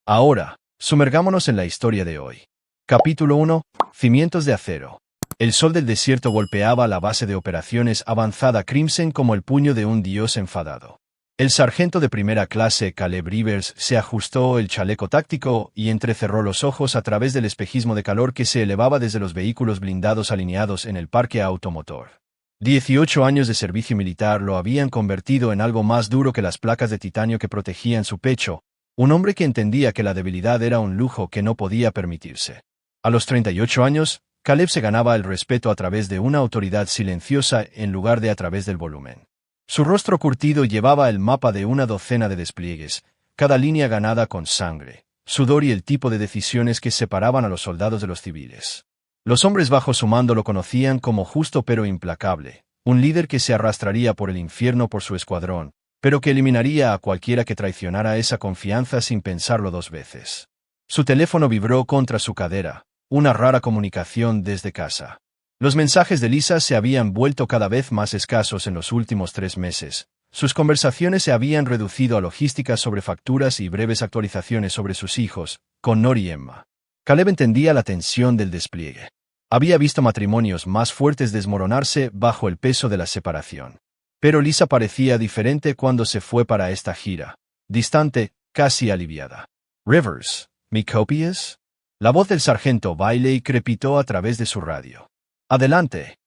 Ahora, sumergámonos en la historia de hoy. Capítulo 1. Cimientos de acero. El sol del desierto golpeaba la base de operaciones avanzada Crimson como el puño de un dios enfadado. El sargento de primera clase Caleb Rivers se ajustó el chaleco táctico y entrecerró los ojos a través del espejismo de calor que se elevaba desde los vehículos blindados alineados en el parque automotor. 18 años de servicio militar lo habían convertido en algo más duro que las placas de titanio que protegían su pecho, un hombre que entendía que la debilidad era un lujo que no podía permitirse. A los 38 años, Caleb se ganaba el respeto a través de una autoridad silenciosa en lugar de a través del volumen. Su rostro curtido llevaba el mapa de una docena de despliegues, cada línea ganada con sangre, sudor y el tipo de decisiones que separaban a los soldados de los civiles. Los hombres bajo su mando lo conocían como justo pero implacable, un líder que se arrastraría por el infierno por su escuadrón, pero que eliminaría a cualquiera que traicionara esa confianza sin pensarlo dos veces. Su teléfono vibró contra su cadera, una rara comunicación desde casa. Los mensajes de Lisa se habían vuelto cada vez más escasos en los últimos 3 meses. Sus conversaciones se habían reducido a logística sobre facturas y breves actualizaciones sobre sus hijos, con Nor y Emma. Caleb entendía la tensión del despliegue. Había visto matrimonios más fuertes desmoronarse bajo el peso de la separación. Pero Lisa parecía diferente cuando se fue para esta gira. Distante, casi aliviada. «Rivers, ¿me copias?» La voz del sargento Bailey crepitó a través de su radio. «Adelante.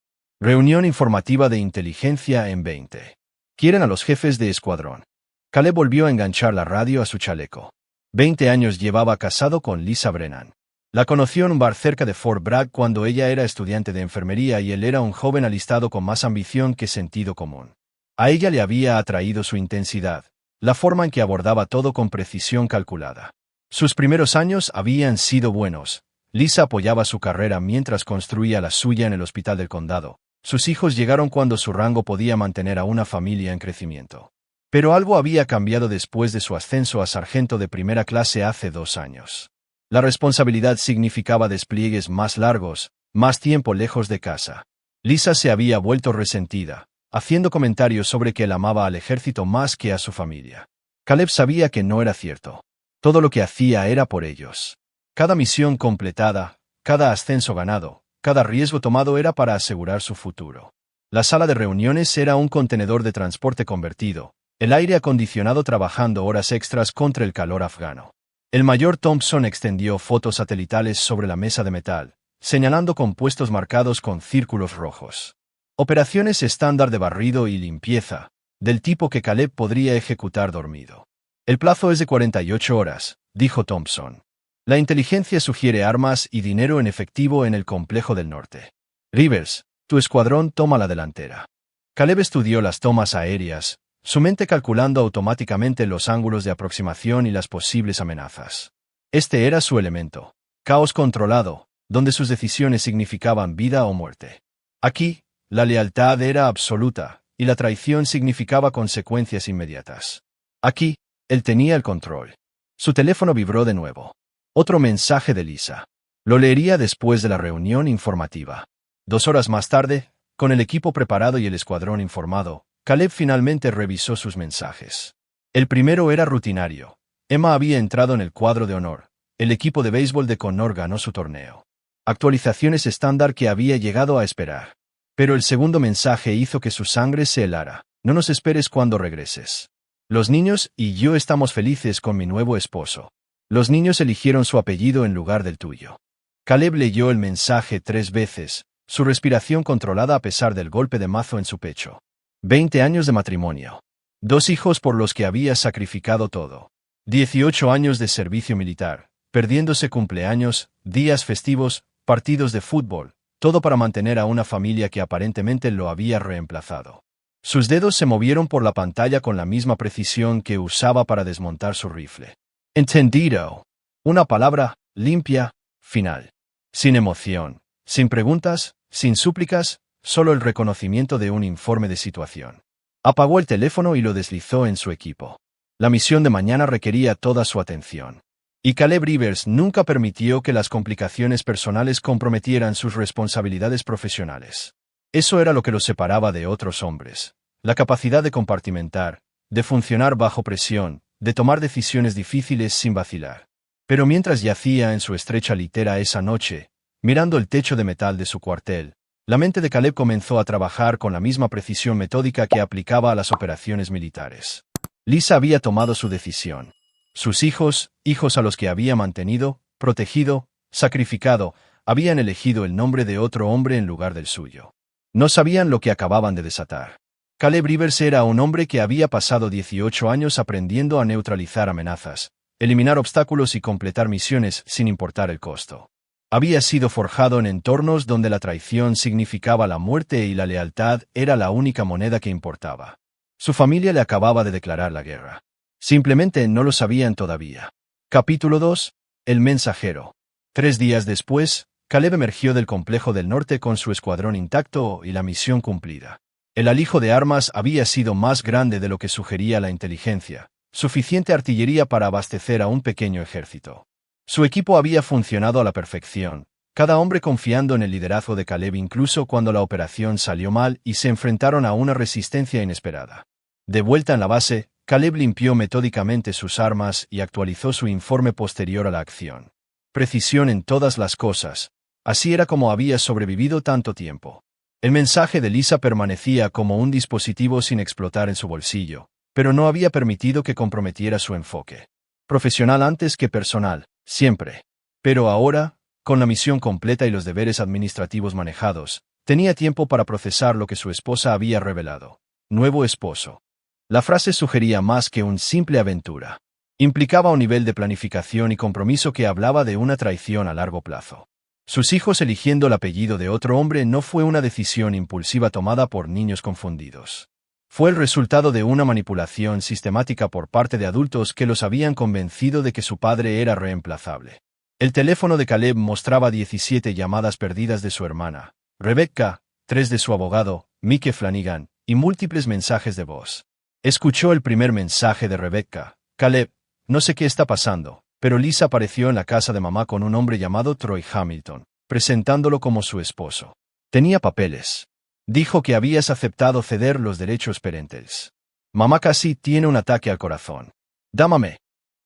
Reunión informativa de inteligencia en 20. Quieren a los jefes de escuadrón». Caleb volvió a enganchar la radio a su chaleco. 20 años llevaba casado con Lisa Brennan. La conoció en un bar cerca de Fort Bragg cuando ella era estudiante de enfermería y él era un joven alistado con más ambición que sentido común. A ella le había atraído su intensidad, la forma en que abordaba todo con precisión calculada. Sus primeros años habían sido buenos. Lisa apoyaba su carrera mientras construía la suya en el hospital del condado. Sus hijos llegaron cuando su rango podía mantener a una familia en crecimiento. Pero algo había cambiado después de su ascenso a sargento de primera clase hace 2 años. La responsabilidad significaba despliegues más largos, más tiempo lejos de casa. Lisa se había vuelto resentida, haciendo comentarios sobre que él amaba al ejército más que a su familia. Caleb sabía que no era cierto. Todo lo que hacía era por ellos. Cada misión completada, cada ascenso ganado, cada riesgo tomado era para asegurar su futuro. La sala de reuniones era un contenedor de transporte convertido, el aire acondicionado trabajando horas extras contra el calor afgano. El mayor Thompson extendió fotos satelitales sobre la mesa de metal, señalando compuestos marcados con círculos rojos. Operaciones estándar de barrido y limpieza, del tipo que Caleb podría ejecutar dormido. «El plazo es de 48 horas», dijo Thompson. «La inteligencia sugiere armas y dinero en efectivo en el complejo del norte. Rivers, tu escuadrón toma la delantera». Caleb estudió las tomas aéreas, su mente calculando automáticamente los ángulos de aproximación y las posibles amenazas. Este era su elemento. Caos controlado, donde sus decisiones significaban vida o muerte. Aquí, la lealtad era absoluta, y la traición significaba consecuencias inmediatas. Aquí, él tenía el control. Su teléfono vibró de nuevo. Otro mensaje de Lisa. Lo leería después de la reunión informativa. 2 horas más tarde, con el equipo preparado y el escuadrón informado, Caleb finalmente revisó sus mensajes. El primero era rutinario. Emma había entrado en el cuadro de honor. El equipo de béisbol de Connor ganó su torneo. Actualizaciones estándar que había llegado a esperar. Pero el segundo mensaje hizo que su sangre se helara. «No nos esperes cuando regreses. Los niños y yo estamos felices con mi nuevo esposo. Los niños eligieron su apellido en lugar del tuyo». Caleb leyó el mensaje 3 veces, su respiración controlada a pesar del golpe de mazo en su pecho. 20 años de matrimonio. 2 hijos por los que había sacrificado todo. 18 años de servicio militar, perdiéndose cumpleaños, días festivos, partidos de fútbol, todo para mantener a una familia que aparentemente lo había reemplazado. Sus dedos se movieron por la pantalla con la misma precisión que usaba para desmontar su rifle. «Entendido». Una palabra, limpia, final. Sin emoción, sin preguntas, sin súplicas, solo el reconocimiento de un informe de situación. Apagó el teléfono y lo deslizó en su equipo. La misión de mañana requería toda su atención. Y Caleb Rivers nunca permitió que las complicaciones personales comprometieran sus responsabilidades profesionales. Eso era lo que los separaba de otros hombres. La capacidad de compartimentar, de funcionar bajo presión, de tomar decisiones difíciles sin vacilar. Pero mientras yacía en su estrecha litera esa noche, mirando el techo de metal de su cuartel, la mente de Caleb comenzó a trabajar con la misma precisión metódica que aplicaba a las operaciones militares. Lisa había tomado su decisión. Sus hijos a los que había mantenido, protegido, sacrificado, habían elegido el nombre de otro hombre en lugar del suyo. No sabían lo que acababan de desatar. Caleb Rivers era un hombre que había pasado 18 años aprendiendo a neutralizar amenazas, eliminar obstáculos y completar misiones sin importar el costo. Había sido forjado en entornos donde la traición significaba la muerte y la lealtad era la única moneda que importaba. Su familia le acababa de declarar la guerra. Simplemente no lo sabían todavía. Capítulo 2. El mensajero. 3 días después, Caleb emergió del complejo del norte con su escuadrón intacto y la misión cumplida. El alijo de armas había sido más grande de lo que sugería la inteligencia, suficiente artillería para abastecer a un pequeño ejército. Su equipo había funcionado a la perfección, cada hombre confiando en el liderazgo de Caleb incluso cuando la operación salió mal y se enfrentaron a una resistencia inesperada. De vuelta en la base, Caleb limpió metódicamente sus armas y actualizó su informe posterior a la acción. Precisión en todas las cosas. Así era como había sobrevivido tanto tiempo. El mensaje de Lisa permanecía como un dispositivo sin explotar en su bolsillo, pero no había permitido que comprometiera su enfoque. Profesional antes que personal, siempre. Pero ahora, con la misión completa y los deberes administrativos manejados, tenía tiempo para procesar lo que su esposa había revelado. Nuevo esposo. La frase sugería más que una simple aventura. Implicaba un nivel de planificación y compromiso que hablaba de una traición a largo plazo. Sus hijos eligiendo el apellido de otro hombre no fue una decisión impulsiva tomada por niños confundidos. Fue el resultado de una manipulación sistemática por parte de adultos que los habían convencido de que su padre era reemplazable. El teléfono de Caleb mostraba 17 llamadas perdidas de su hermana, Rebecca, 3 de su abogado, Mike Flanagan, y múltiples mensajes de voz. Escuchó el primer mensaje de Rebecca. Caleb, no sé qué está pasando, pero Lisa apareció en la casa de mamá con un hombre llamado Troy Hamilton, presentándolo como su esposo. Tenía papeles. Dijo que habías aceptado ceder los derechos parentales. Mamá casi tiene un ataque al corazón. Dámame.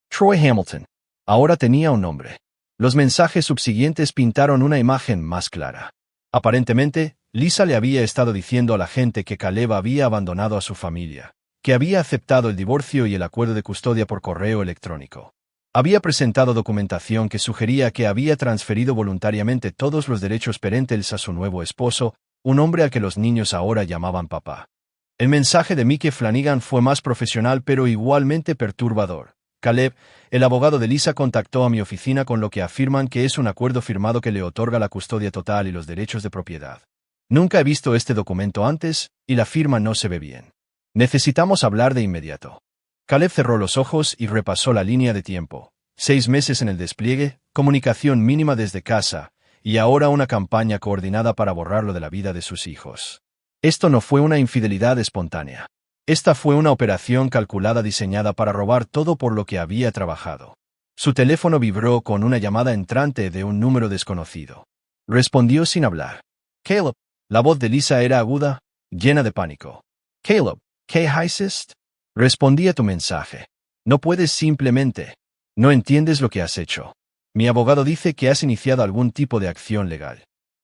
Troy Hamilton. Ahora tenía un nombre. Los mensajes subsiguientes pintaron una imagen más clara. Aparentemente, Lisa le había estado diciendo a la gente que Caleb había abandonado a su familia, que había aceptado el divorcio y el acuerdo de custodia por correo electrónico. Había presentado documentación que sugería que había transferido voluntariamente todos los derechos parentales a su nuevo esposo, un hombre al que los niños ahora llamaban papá. El mensaje de Mike Flanagan fue más profesional pero igualmente perturbador. Caleb, el abogado de Lisa, contactó a mi oficina con lo que afirman que es un acuerdo firmado que le otorga la custodia total y los derechos de propiedad. Nunca he visto este documento antes, y la firma no se ve bien. Necesitamos hablar de inmediato. Caleb cerró los ojos y repasó la línea de tiempo. 6 meses en el despliegue, comunicación mínima desde casa, y ahora una campaña coordinada para borrarlo de la vida de sus hijos. Esto no fue una infidelidad espontánea. Esta fue una operación calculada diseñada para robar todo por lo que había trabajado. Su teléfono vibró con una llamada entrante de un número desconocido. Respondió sin hablar. Caleb. La voz de Lisa era aguda, llena de pánico. Caleb, ¿qué hiciste? Respondí a tu mensaje. No puedes simplemente. No entiendes lo que has hecho. Mi abogado dice que has iniciado algún tipo de acción legal.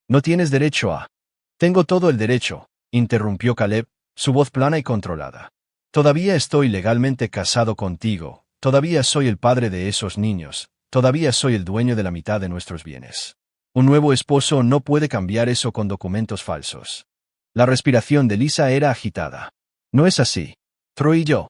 No tienes derecho a... Tengo todo el derecho, interrumpió Caleb, su voz plana y controlada. Todavía estoy legalmente casado contigo, todavía soy el padre de esos niños, todavía soy el dueño de la mitad de nuestros bienes. Un nuevo esposo no puede cambiar eso con documentos falsos. La respiración de Lisa era agitada. No es así. Troy y yo.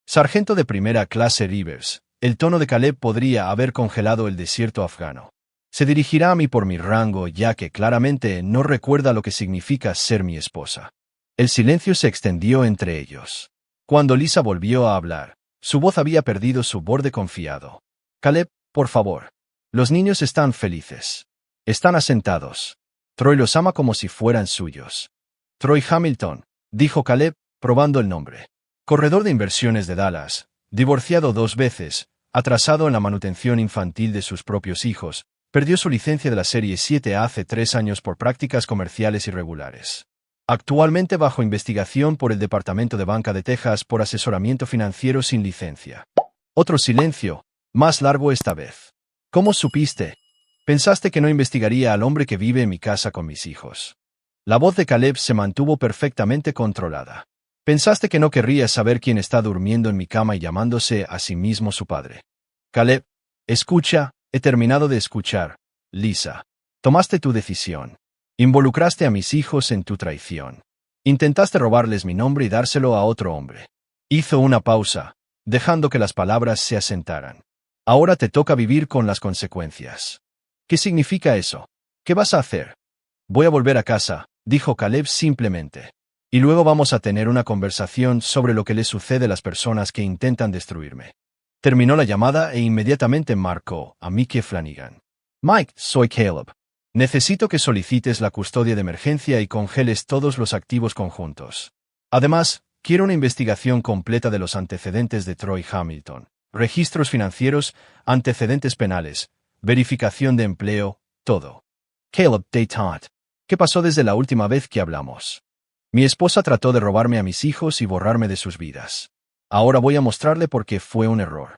Sargento de primera clase Rivers, el tono de Caleb podría haber congelado el desierto afgano. Se dirigirá a mí por mi rango ya que claramente no recuerda lo que significa ser mi esposa. El silencio se extendió entre ellos. Cuando Lisa volvió a hablar, su voz había perdido su borde confiado. Caleb, por favor. Los niños están felices. Están asentados. Troy los ama como si fueran suyos. Troy Hamilton, dijo Caleb, probando el nombre. Corredor de inversiones de Dallas, divorciado 2 veces, atrasado en la manutención infantil de sus propios hijos, perdió su licencia de la Serie 7 hace 3 años por prácticas comerciales irregulares. Actualmente bajo investigación por el Departamento de Banca de Texas por asesoramiento financiero sin licencia. Otro silencio, más largo esta vez. ¿Cómo supiste? Pensaste que no investigaría al hombre que vive en mi casa con mis hijos. La voz de Caleb se mantuvo perfectamente controlada. Pensaste que no querría saber quién está durmiendo en mi cama y llamándose a sí mismo su padre. Caleb, escucha, he terminado de escuchar. Lisa, tomaste tu decisión. Involucraste a mis hijos en tu traición. Intentaste robarles mi nombre y dárselo a otro hombre. Hizo una pausa, dejando que las palabras se asentaran. Ahora te toca vivir con las consecuencias. ¿Qué significa eso? ¿Qué vas a hacer? Voy a volver a casa, dijo Caleb simplemente. Y luego vamos a tener una conversación sobre lo que le sucede a las personas que intentan destruirme. Terminó la llamada e inmediatamente marcó a Mike Flanagan. Mike, soy Caleb. Necesito que solicites la custodia de emergencia y congeles todos los activos conjuntos. Además, quiero una investigación completa de los antecedentes de Troy Hamilton. Registros financieros, antecedentes penales, verificación de empleo, todo. Caleb Dayton. ¿Qué pasó desde la última vez que hablamos? Mi esposa trató de robarme a mis hijos y borrarme de sus vidas. Ahora voy a mostrarle por qué fue un error.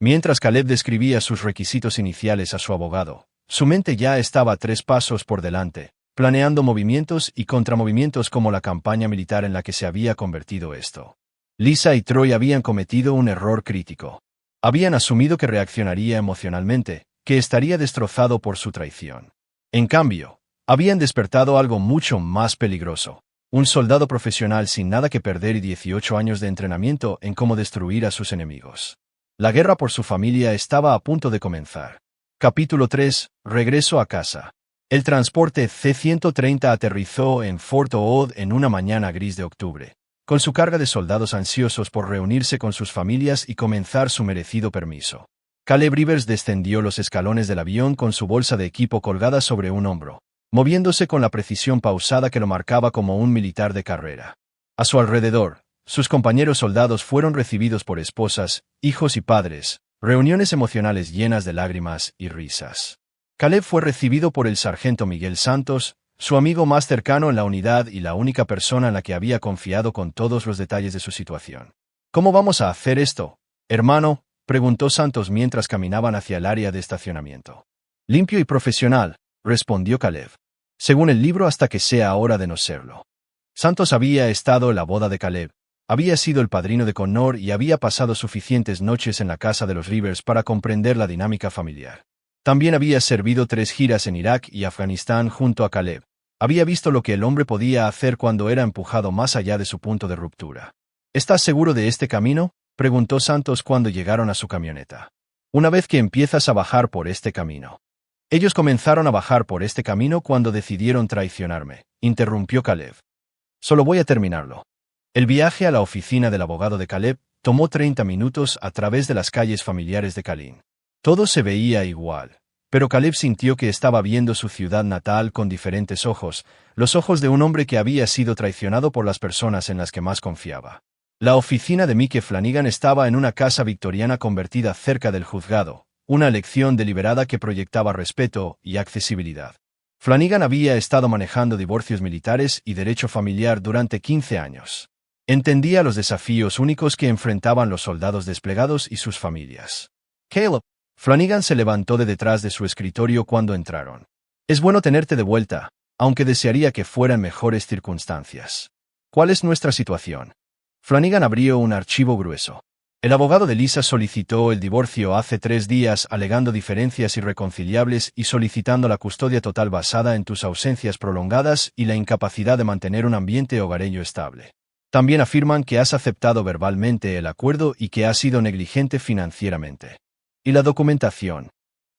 Mientras Caleb describía sus requisitos iniciales a su abogado, su mente ya estaba 3 pasos por delante, planeando movimientos y contramovimientos como la campaña militar en la que se había convertido esto. Lisa y Troy habían cometido un error crítico. Habían asumido que reaccionaría emocionalmente, que estaría destrozado por su traición. En cambio, habían despertado algo mucho más peligroso. Un soldado profesional sin nada que perder y 18 años de entrenamiento en cómo destruir a sus enemigos. La guerra por su familia estaba a punto de comenzar. Capítulo 3. Regreso a casa. El transporte C-130 aterrizó en Fort Ord en una mañana gris de octubre, con su carga de soldados ansiosos por reunirse con sus familias y comenzar su merecido permiso. Caleb Rivers descendió los escalones del avión con su bolsa de equipo colgada sobre un hombro, moviéndose con la precisión pausada que lo marcaba como un militar de carrera. A su alrededor, sus compañeros soldados fueron recibidos por esposas, hijos y padres, reuniones emocionales llenas de lágrimas y risas. Caleb fue recibido por el sargento Miguel Santos, su amigo más cercano en la unidad y la única persona en la que había confiado con todos los detalles de su situación. ¿Cómo vamos a hacer esto, hermano?, preguntó Santos mientras caminaban hacia el área de estacionamiento. Limpio y profesional, respondió Caleb. Según el libro hasta que sea hora de no serlo. Santos había estado en la boda de Caleb, había sido el padrino de Connor y había pasado suficientes noches en la casa de los Rivers para comprender la dinámica familiar. También había servido 3 giras en Irak y Afganistán junto a Caleb. Había visto lo que el hombre podía hacer cuando era empujado más allá de su punto de ruptura. ¿Estás seguro de este camino?, preguntó Santos cuando llegaron a su camioneta. Una vez que empiezas a bajar por este camino. Ellos comenzaron a bajar por este camino cuando decidieron traicionarme, interrumpió Caleb. Solo voy a terminarlo. El viaje a la oficina del abogado de Caleb tomó 30 minutos a través de las calles familiares de Kalin. Todo se veía igual, pero Caleb sintió que estaba viendo su ciudad natal con diferentes ojos, los ojos de un hombre que había sido traicionado por las personas en las que más confiaba. La oficina de Mike Flanagan estaba en una casa victoriana convertida cerca del juzgado, una elección deliberada que proyectaba respeto y accesibilidad. Flanagan había estado manejando divorcios militares y derecho familiar durante 15 años. Entendía los desafíos únicos que enfrentaban los soldados desplegados y sus familias. Caleb. Flanagan se levantó de detrás de su escritorio cuando entraron. Es bueno tenerte de vuelta, aunque desearía que fueran mejores circunstancias. ¿Cuál es nuestra situación? Flanagan abrió un archivo grueso. El abogado de Lisa solicitó el divorcio hace 3 días alegando diferencias irreconciliables y solicitando la custodia total basada en tus ausencias prolongadas y la incapacidad de mantener un ambiente hogareño estable. También afirman que has aceptado verbalmente el acuerdo y que has sido negligente financieramente. Y la documentación.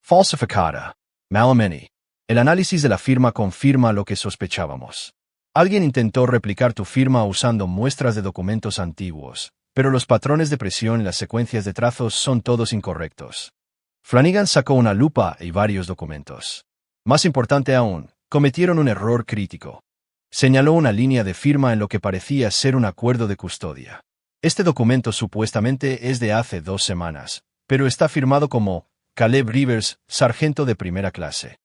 Falsificada. Malameni. El análisis de la firma confirma lo que sospechábamos. Alguien intentó replicar tu firma usando muestras de documentos antiguos, pero los patrones de presión y las secuencias de trazos son todos incorrectos. Flanagan sacó una lupa y varios documentos. Más importante aún, cometieron un error crítico. Señaló una línea de firma en lo que parecía ser un acuerdo de custodia. Este documento supuestamente es de hace 2 semanas, pero está firmado como Caleb Rivers, sargento de primera clase.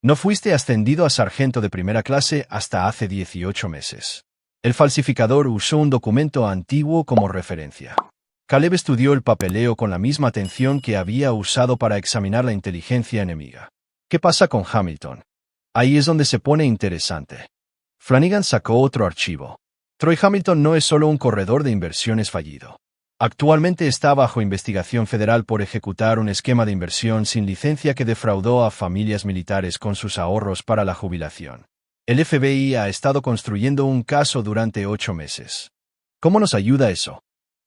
No fuiste ascendido a sargento de primera clase hasta hace 18 meses. El falsificador usó un documento antiguo como referencia. Caleb estudió el papeleo con la misma atención que había usado para examinar la inteligencia enemiga. ¿Qué pasa con Hamilton? Ahí es donde se pone interesante. Flanagan sacó otro archivo. Troy Hamilton no es solo un corredor de inversiones fallido. Actualmente está bajo investigación federal por ejecutar un esquema de inversión sin licencia que defraudó a familias militares con sus ahorros para la jubilación. El FBI ha estado construyendo un caso durante 8 meses. ¿Cómo nos ayuda eso?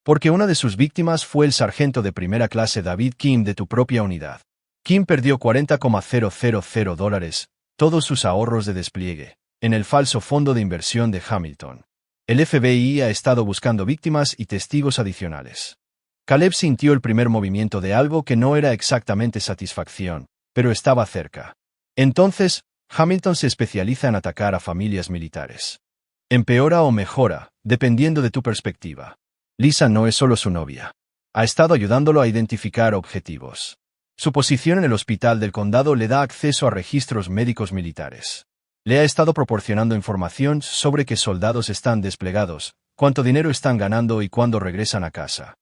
Porque una de sus víctimas fue el sargento de primera clase David Kim de tu propia unidad. Kim perdió $40,000, todos sus ahorros de despliegue, en el falso fondo de inversión de Hamilton. El FBI ha estado buscando víctimas y testigos adicionales. Caleb sintió el primer movimiento de algo que no era exactamente satisfacción, pero estaba cerca. Entonces, Hamilton se especializa en atacar a familias militares. Empeora o mejora, dependiendo de tu perspectiva. Lisa no es solo su novia. Ha estado ayudándolo a identificar objetivos. Su posición en el hospital del condado le da acceso a registros médicos militares. Le ha estado proporcionando información sobre qué soldados están desplegados, cuánto dinero están ganando y cuándo regresan a casa.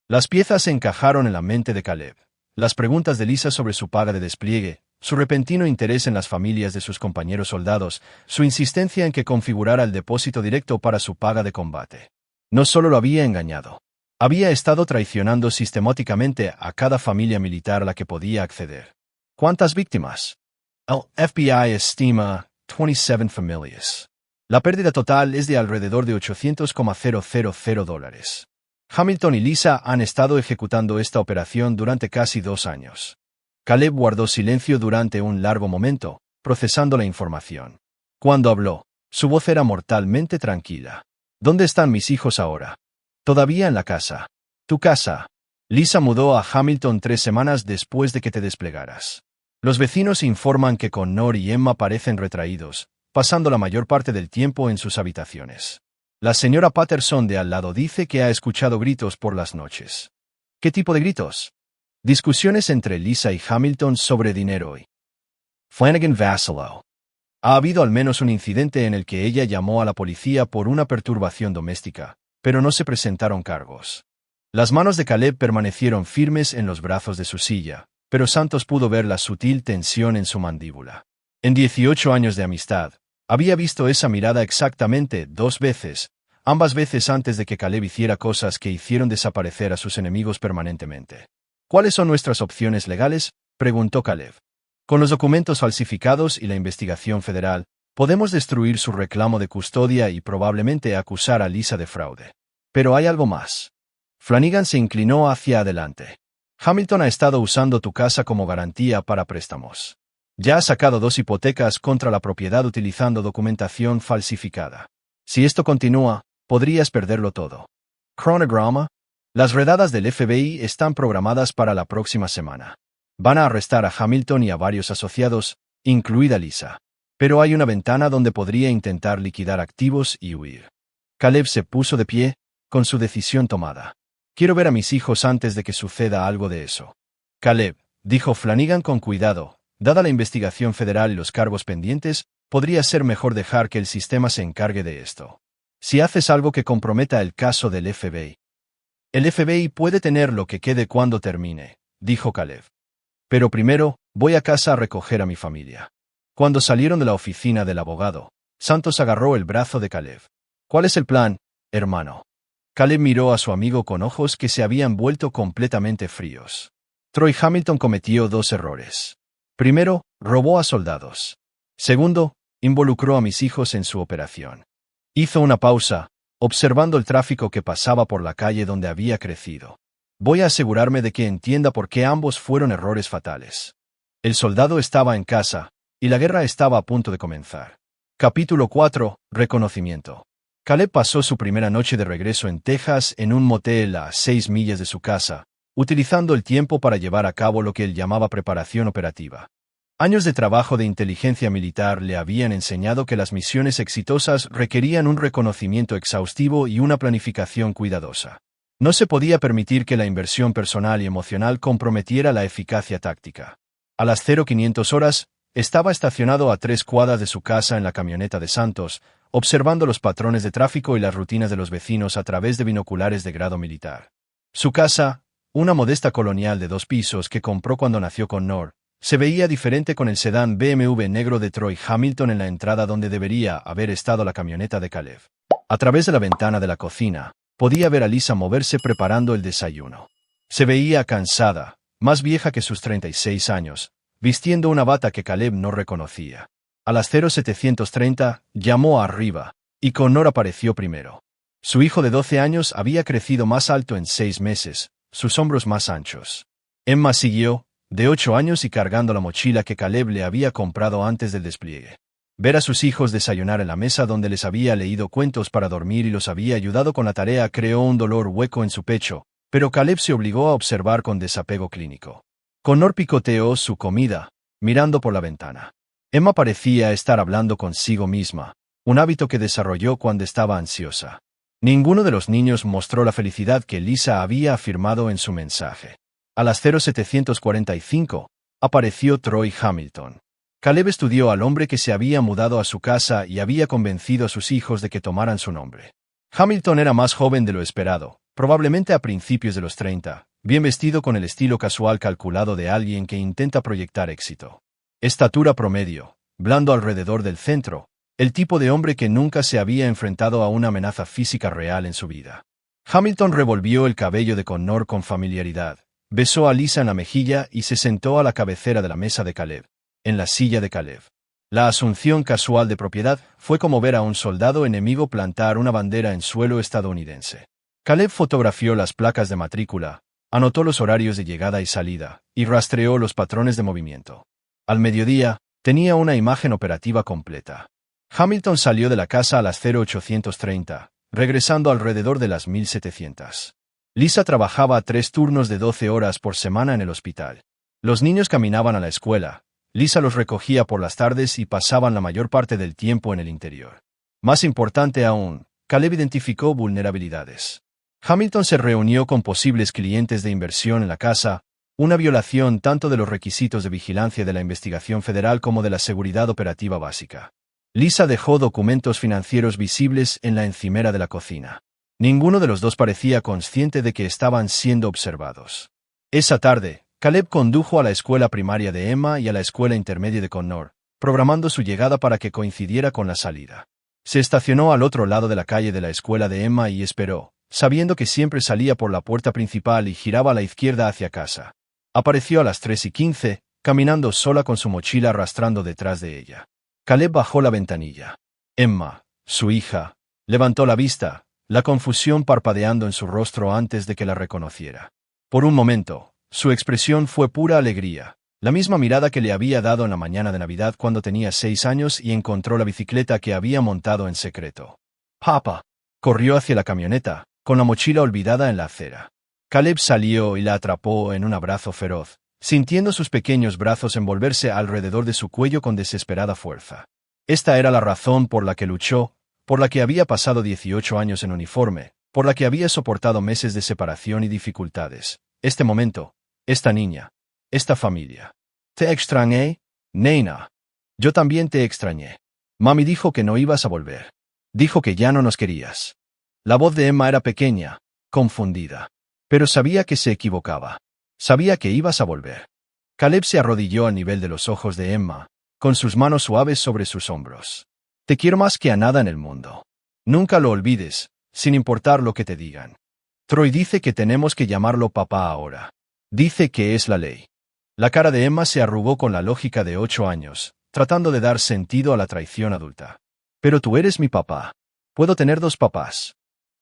Las piezas se encajaron en la mente de Caleb. Las preguntas de Lisa sobre su paga de despliegue, su repentino interés en las familias de sus compañeros soldados, su insistencia en que configurara el depósito directo para su paga de combate. No solo lo había engañado. Había estado traicionando sistemáticamente a cada familia militar a la que podía acceder. ¿Cuántas víctimas? El FBI estima 27 familias. La pérdida total es de alrededor de $800,000. Hamilton y Lisa han estado ejecutando esta operación durante casi 2 años. Caleb guardó silencio durante un largo momento, procesando la información. Cuando habló, su voz era mortalmente tranquila. ¿Dónde están mis hijos ahora? Todavía en la casa. Tu casa. Lisa mudó a Hamilton 3 semanas después de que te desplegaras. Los vecinos informan que Connor y Emma parecen retraídos, pasando la mayor parte del tiempo en sus habitaciones. La señora Patterson de al lado dice que ha escuchado gritos por las noches. ¿Qué tipo de gritos? Discusiones entre Lisa y Hamilton sobre dinero y Flanagan vaciló. Ha habido al menos un incidente en el que ella llamó a la policía por una perturbación doméstica, pero no se presentaron cargos. Las manos de Caleb permanecieron firmes en los brazos de su silla, pero Santos pudo ver la sutil tensión en su mandíbula. En 18 años de amistad, había visto esa mirada exactamente 2 veces, ambas veces antes de que Caleb hiciera cosas que hicieron desaparecer a sus enemigos permanentemente. ¿Cuáles son nuestras opciones legales?, preguntó Caleb. Con los documentos falsificados y la investigación federal, podemos destruir su reclamo de custodia y probablemente acusar a Lisa de fraude. Pero hay algo más. Flanagan se inclinó hacia adelante. Hamilton ha estado usando tu casa como garantía para préstamos. Ya ha sacado 2 hipotecas contra la propiedad utilizando documentación falsificada. Si esto continúa, podrías perderlo todo. Cronograma. Las redadas del FBI están programadas para la próxima semana. Van a arrestar a Hamilton y a varios asociados, incluida Lisa. Pero hay una ventana donde podría intentar liquidar activos y huir. Caleb se puso de pie, con su decisión tomada. Quiero ver a mis hijos antes de que suceda algo de eso. Caleb, dijo Flanagan con cuidado, dada la investigación federal y los cargos pendientes, podría ser mejor dejar que el sistema se encargue de esto. Si haces algo que comprometa el caso del FBI. El FBI puede tener lo que quede cuando termine, dijo Caleb. Pero primero, voy a casa a recoger a mi familia. Cuando salieron de la oficina del abogado, Santos agarró el brazo de Caleb. ¿Cuál es el plan, hermano? Caleb miró a su amigo con ojos que se habían vuelto completamente fríos. Troy Hamilton cometió 2 errores. Primero, robó a soldados. Segundo, involucró a mis hijos en su operación. Hizo una pausa, observando el tráfico que pasaba por la calle donde había crecido. Voy a asegurarme de que entienda por qué ambos fueron errores fatales. El soldado estaba en casa, y la guerra estaba a punto de comenzar. Capítulo 4. Reconocimiento. Caleb pasó su primera noche de regreso en Texas en un motel a 6 millas de su casa, utilizando el tiempo para llevar a cabo lo que él llamaba preparación operativa. Años de trabajo de inteligencia militar le habían enseñado que las misiones exitosas requerían un reconocimiento exhaustivo y una planificación cuidadosa. No se podía permitir que la inversión personal y emocional comprometiera la eficacia táctica. A las 0500 horas, estaba estacionado a 3 cuadras de su casa en la camioneta de Santos, observando los patrones de tráfico y las rutinas de los vecinos a través de binoculares de grado militar. Su casa, una modesta colonial de 2 pisos que compró cuando nació Connor, se veía diferente con el sedán BMW negro de Troy Hamilton en la entrada donde debería haber estado la camioneta de Caleb. A través de la ventana de la cocina, podía ver a Lisa moverse preparando el desayuno. Se veía cansada, más vieja que sus 36 años, vistiendo una bata que Caleb no reconocía. A las 0730, llamó arriba, y Connor apareció primero. Su hijo de 12 años había crecido más alto en 6 meses, sus hombros más anchos. Emma siguió, de 8 años y cargando la mochila que Caleb le había comprado antes del despliegue. Ver a sus hijos desayunar en la mesa donde les había leído cuentos para dormir y los había ayudado con la tarea creó un dolor hueco en su pecho, pero Caleb se obligó a observar con desapego clínico. Connor picoteó su comida, mirando por la ventana. Emma parecía estar hablando consigo misma, un hábito que desarrolló cuando estaba ansiosa. Ninguno de los niños mostró la felicidad que Lisa había afirmado en su mensaje. A las 0745, apareció Troy Hamilton. Caleb estudió al hombre que se había mudado a su casa y había convencido a sus hijos de que tomaran su nombre. Hamilton era más joven de lo esperado, probablemente a principios de los 30, bien vestido con el estilo casual calculado de alguien que intenta proyectar éxito. Estatura promedio, blando alrededor del centro, el tipo de hombre que nunca se había enfrentado a una amenaza física real en su vida. Hamilton revolvió el cabello de Connor con familiaridad, besó a Lisa en la mejilla y se sentó a la cabecera de la mesa de Caleb, en la silla de Caleb. La asunción casual de propiedad fue como ver a un soldado enemigo plantar una bandera en suelo estadounidense. Caleb fotografió las placas de matrícula, anotó los horarios de llegada y salida, y rastreó los patrones de movimiento. Al mediodía, tenía una imagen operativa completa. Hamilton salió de la casa a las 0830, regresando alrededor de las 1700. Lisa trabajaba 3 turnos de 12 horas por semana en el hospital. Los niños caminaban a la escuela, Lisa los recogía por las tardes y pasaban la mayor parte del tiempo en el interior. Más importante aún, Caleb identificó vulnerabilidades. Hamilton se reunió con posibles clientes de inversión en la casa, una violación tanto de los requisitos de vigilancia de la investigación federal como de la seguridad operativa básica. Lisa dejó documentos financieros visibles en la encimera de la cocina. Ninguno de los dos parecía consciente de que estaban siendo observados. Esa tarde, Caleb condujo a la escuela primaria de Emma y a la escuela intermedia de Connor, programando su llegada para que coincidiera con la salida. Se estacionó al otro lado de la calle de la escuela de Emma y esperó, sabiendo que siempre salía por la puerta principal y giraba a la izquierda hacia casa. Apareció a las 3:15, caminando sola con su mochila arrastrando detrás de ella. Caleb bajó la ventanilla. Emma, su hija, levantó la vista, la confusión parpadeando en su rostro antes de que la reconociera. Por un momento, su expresión fue pura alegría, la misma mirada que le había dado en la mañana de Navidad cuando tenía 6 años y encontró la bicicleta que había montado en secreto. «Papá», corrió hacia la camioneta, con la mochila olvidada en la acera. Caleb salió y la atrapó en un abrazo feroz, sintiendo sus pequeños brazos envolverse alrededor de su cuello con desesperada fuerza. Esta era la razón por la que luchó, por la que había pasado 18 años en uniforme, por la que había soportado meses de separación y dificultades. Este momento, esta niña, esta familia. «¿Te extrañé, nena?» «Yo también te extrañé. Mami dijo que no ibas a volver. Dijo que ya no nos querías». La voz de Emma era pequeña, confundida. Pero sabía que se equivocaba. Sabía que ibas a volver. Caleb se arrodilló al nivel de los ojos de Emma, con sus manos suaves sobre sus hombros. «Te quiero más que a nada en el mundo. Nunca lo olvides, sin importar lo que te digan. Troy dice que tenemos que llamarlo papá ahora. Dice que es la ley». La cara de Emma se arrugó con la lógica de 8 años, tratando de dar sentido a la traición adulta. «Pero tú eres mi papá. Puedo tener 2 papás».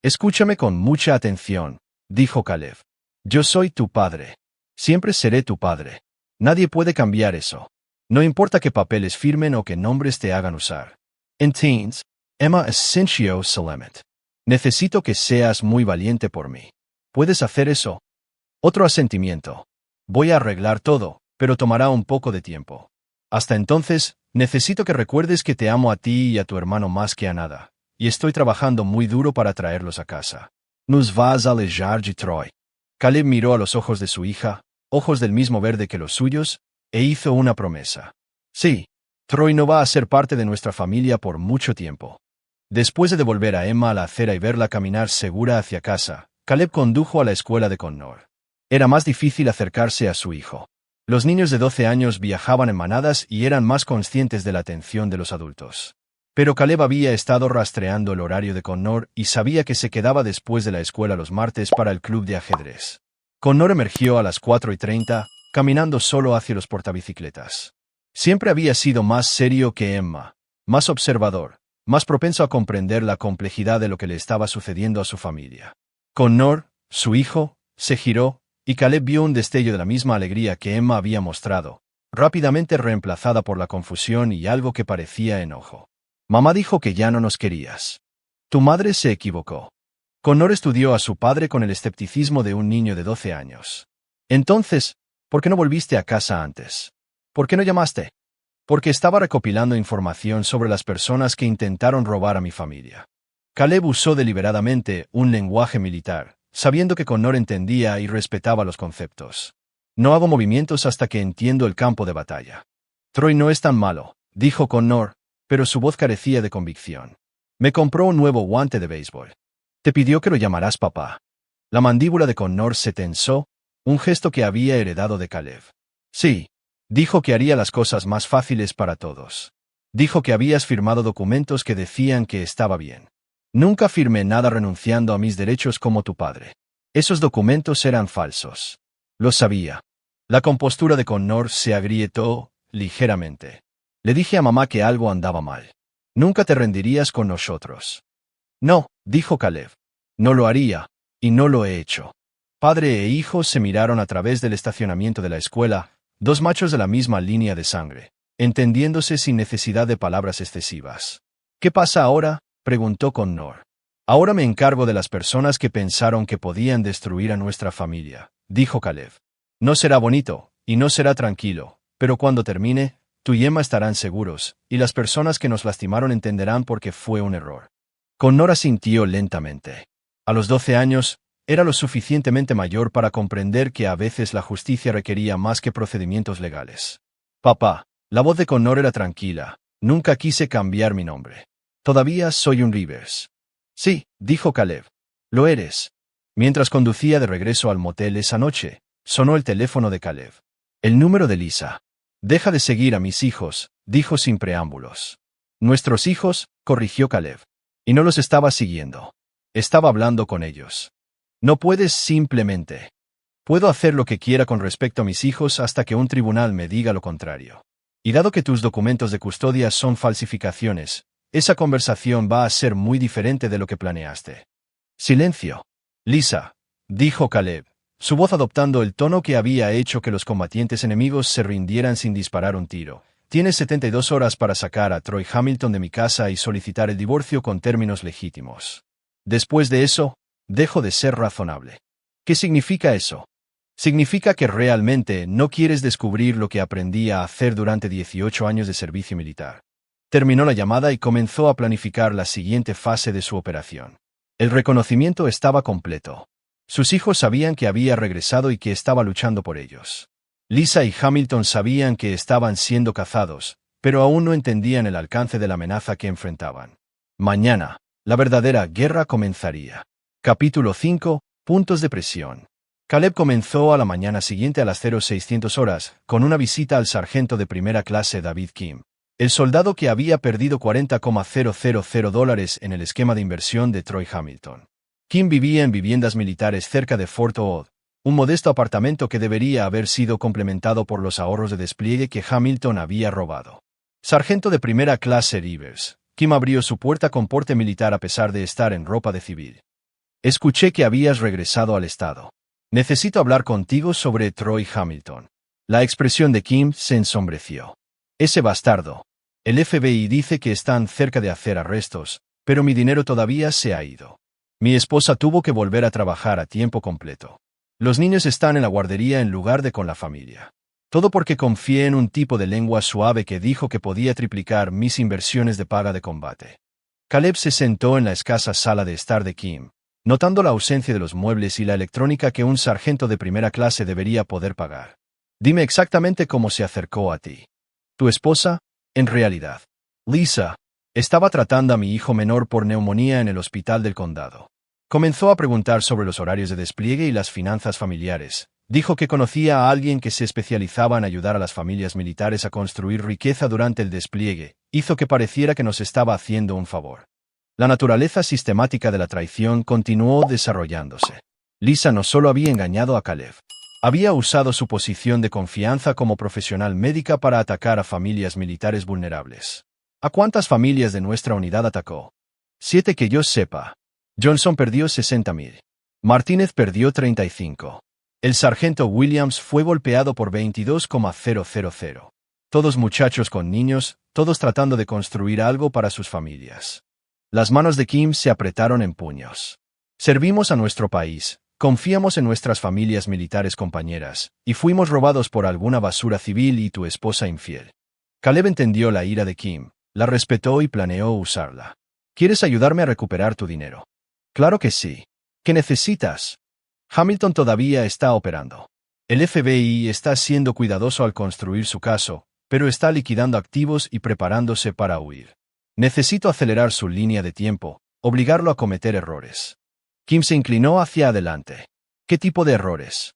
«Escúchame con mucha atención», dijo Caleb. «Yo soy tu padre. Siempre seré tu padre. Nadie puede cambiar eso. No importa qué papeles firmen o qué nombres te hagan usar. ¿Entiendes? Emma Asensio Salemet. Necesito que seas muy valiente por mí. ¿Puedes hacer eso?» Otro asentimiento. «Voy a arreglar todo, pero tomará un poco de tiempo. Hasta entonces, necesito que recuerdes que te amo a ti y a tu hermano más que a nada, y estoy trabajando muy duro para traerlos a casa. Nos vas a alejar de Troy». Caleb miró a los ojos de su hija, ojos del mismo verde que los suyos, e hizo una promesa. «Sí, Troy no va a ser parte de nuestra familia por mucho tiempo». Después de devolver a Emma a la acera y verla caminar segura hacia casa, Caleb condujo a la escuela de Connor. Era más difícil acercarse a su hijo. Los niños de 12 años viajaban en manadas y eran más conscientes de la atención de los adultos. Pero Caleb había estado rastreando el horario de Connor y sabía que se quedaba después de la escuela los martes para el club de ajedrez. Connor emergió a las 4:30, caminando solo hacia los portabicicletas. Siempre había sido más serio que Emma, más observador, más propenso a comprender la complejidad de lo que le estaba sucediendo a su familia. Connor, su hijo, se giró, y Caleb vio un destello de la misma alegría que Emma había mostrado, rápidamente reemplazada por la confusión y algo que parecía enojo. Mamá dijo que ya no nos querías. Tu madre se equivocó. Connor estudió a su padre con el escepticismo de un niño de 12 años. Entonces, ¿por qué no volviste a casa antes? ¿Por qué no llamaste? Porque estaba recopilando información sobre las personas que intentaron robar a mi familia. Caleb usó deliberadamente un lenguaje militar, sabiendo que Connor entendía y respetaba los conceptos. No hago movimientos hasta que entiendo el campo de batalla. Troy no es tan malo, dijo Connor, pero su voz carecía de convicción. Me compró un nuevo guante de béisbol. Te pidió que lo llamaras papá. La mandíbula de Connor se tensó, un gesto que había heredado de Caleb. Sí. Dijo que haría las cosas más fáciles para todos. Dijo que habías firmado documentos que decían que estaba bien. Nunca firmé nada renunciando a mis derechos como tu padre. Esos documentos eran falsos. Lo sabía. La compostura de Connor se agrietó, ligeramente. Le dije a mamá que algo andaba mal. Nunca te rendirías con nosotros. No, dijo Caleb. No lo haría, y no lo he hecho. Padre e hijo se miraron a través del estacionamiento de la escuela, dos machos de la misma línea de sangre, entendiéndose sin necesidad de palabras excesivas. ¿Qué pasa ahora?, preguntó Connor. Ahora me encargo de las personas que pensaron que podían destruir a nuestra familia, dijo Caleb. No será bonito, y no será tranquilo, pero cuando termine, tú y Emma estarán seguros, y las personas que nos lastimaron entenderán por qué fue un error. Connor asintió lentamente. A los 12 años, era lo suficientemente mayor para comprender que a veces la justicia requería más que procedimientos legales. Papá, la voz de Connor era tranquila. Nunca quise cambiar mi nombre. Todavía soy un Rivers. Sí, dijo Caleb. Lo eres. Mientras conducía de regreso al motel esa noche, sonó el teléfono de Caleb. El número de Lisa. Deja de seguir a mis hijos, dijo sin preámbulos. Nuestros hijos, corrigió Caleb. Y no los estaba siguiendo. Estaba hablando con ellos. No puedes simplemente. Puedo hacer lo que quiera con respecto a mis hijos hasta que un tribunal me diga lo contrario. Y dado que tus documentos de custodia son falsificaciones, esa conversación va a ser muy diferente de lo que planeaste. Silencio. Lisa, dijo Caleb, su voz adoptando el tono que había hecho que los combatientes enemigos se rindieran sin disparar un tiro. Tienes 72 horas para sacar a Troy Hamilton de mi casa y solicitar el divorcio con términos legítimos. Después de eso, dejo de ser razonable. ¿Qué significa eso? Significa que realmente no quieres descubrir lo que aprendí a hacer durante 18 años de servicio militar. Terminó la llamada y comenzó a planificar la siguiente fase de su operación. El reconocimiento estaba completo. Sus hijos sabían que había regresado y que estaba luchando por ellos. Lisa y Hamilton sabían que estaban siendo cazados, pero aún no entendían el alcance de la amenaza que enfrentaban. Mañana, la verdadera guerra comenzaría. Capítulo 5. Puntos de presión. Caleb comenzó a la mañana siguiente a las 0600 horas, con una visita al sargento de primera clase David Kim, el soldado que había perdido $40,000 en el esquema de inversión de Troy Hamilton. Kim vivía en viviendas militares cerca de Fort Ord, un modesto apartamento que debería haber sido complementado por los ahorros de despliegue que Hamilton había robado. Sargento de primera clase Rivers, Kim abrió su puerta con porte militar a pesar de estar en ropa de civil. Escuché que habías regresado al estado. Necesito hablar contigo sobre Troy Hamilton. La expresión de Kim se ensombreció. Ese bastardo. El FBI dice que están cerca de hacer arrestos, pero mi dinero todavía se ha ido. Mi esposa tuvo que volver a trabajar a tiempo completo. Los niños están en la guardería en lugar de con la familia. Todo porque confié en un tipo de lengua suave que dijo que podía triplicar mis inversiones de paga de combate. Caleb se sentó en la escasa sala de estar de Kim, notando la ausencia de los muebles y la electrónica que un sargento de primera clase debería poder pagar. Dime exactamente cómo se acercó a ti. Tu esposa, en realidad, Lisa, estaba tratando a mi hijo menor por neumonía en el hospital del condado. Comenzó a preguntar sobre los horarios de despliegue y las finanzas familiares. Dijo que conocía a alguien que se especializaba en ayudar a las familias militares a construir riqueza durante el despliegue. Hizo que pareciera que nos estaba haciendo un favor. La naturaleza sistemática de la traición continuó desarrollándose. Lisa no solo había engañado a Caleb. Había usado su posición de confianza como profesional médica para atacar a familias militares vulnerables. ¿A cuántas familias de nuestra unidad atacó? 7 que yo sepa. Johnson perdió 60.000. Martínez perdió 35. El sargento Williams fue golpeado por 22,000. Todos muchachos con niños, todos tratando de construir algo para sus familias. Las manos de Kim se apretaron en puños. Servimos a nuestro país, confiamos en nuestras familias militares compañeras, y fuimos robados por alguna basura civil y tu esposa infiel. Caleb entendió la ira de Kim, la respetó y planeó usarla. ¿Quieres ayudarme a recuperar tu dinero? Claro que sí. ¿Qué necesitas? Hamilton todavía está operando. El FBI está siendo cuidadoso al construir su caso, pero está liquidando activos y preparándose para huir. Necesito acelerar su línea de tiempo, obligarlo a cometer errores. Kim se inclinó hacia adelante. ¿Qué tipo de errores?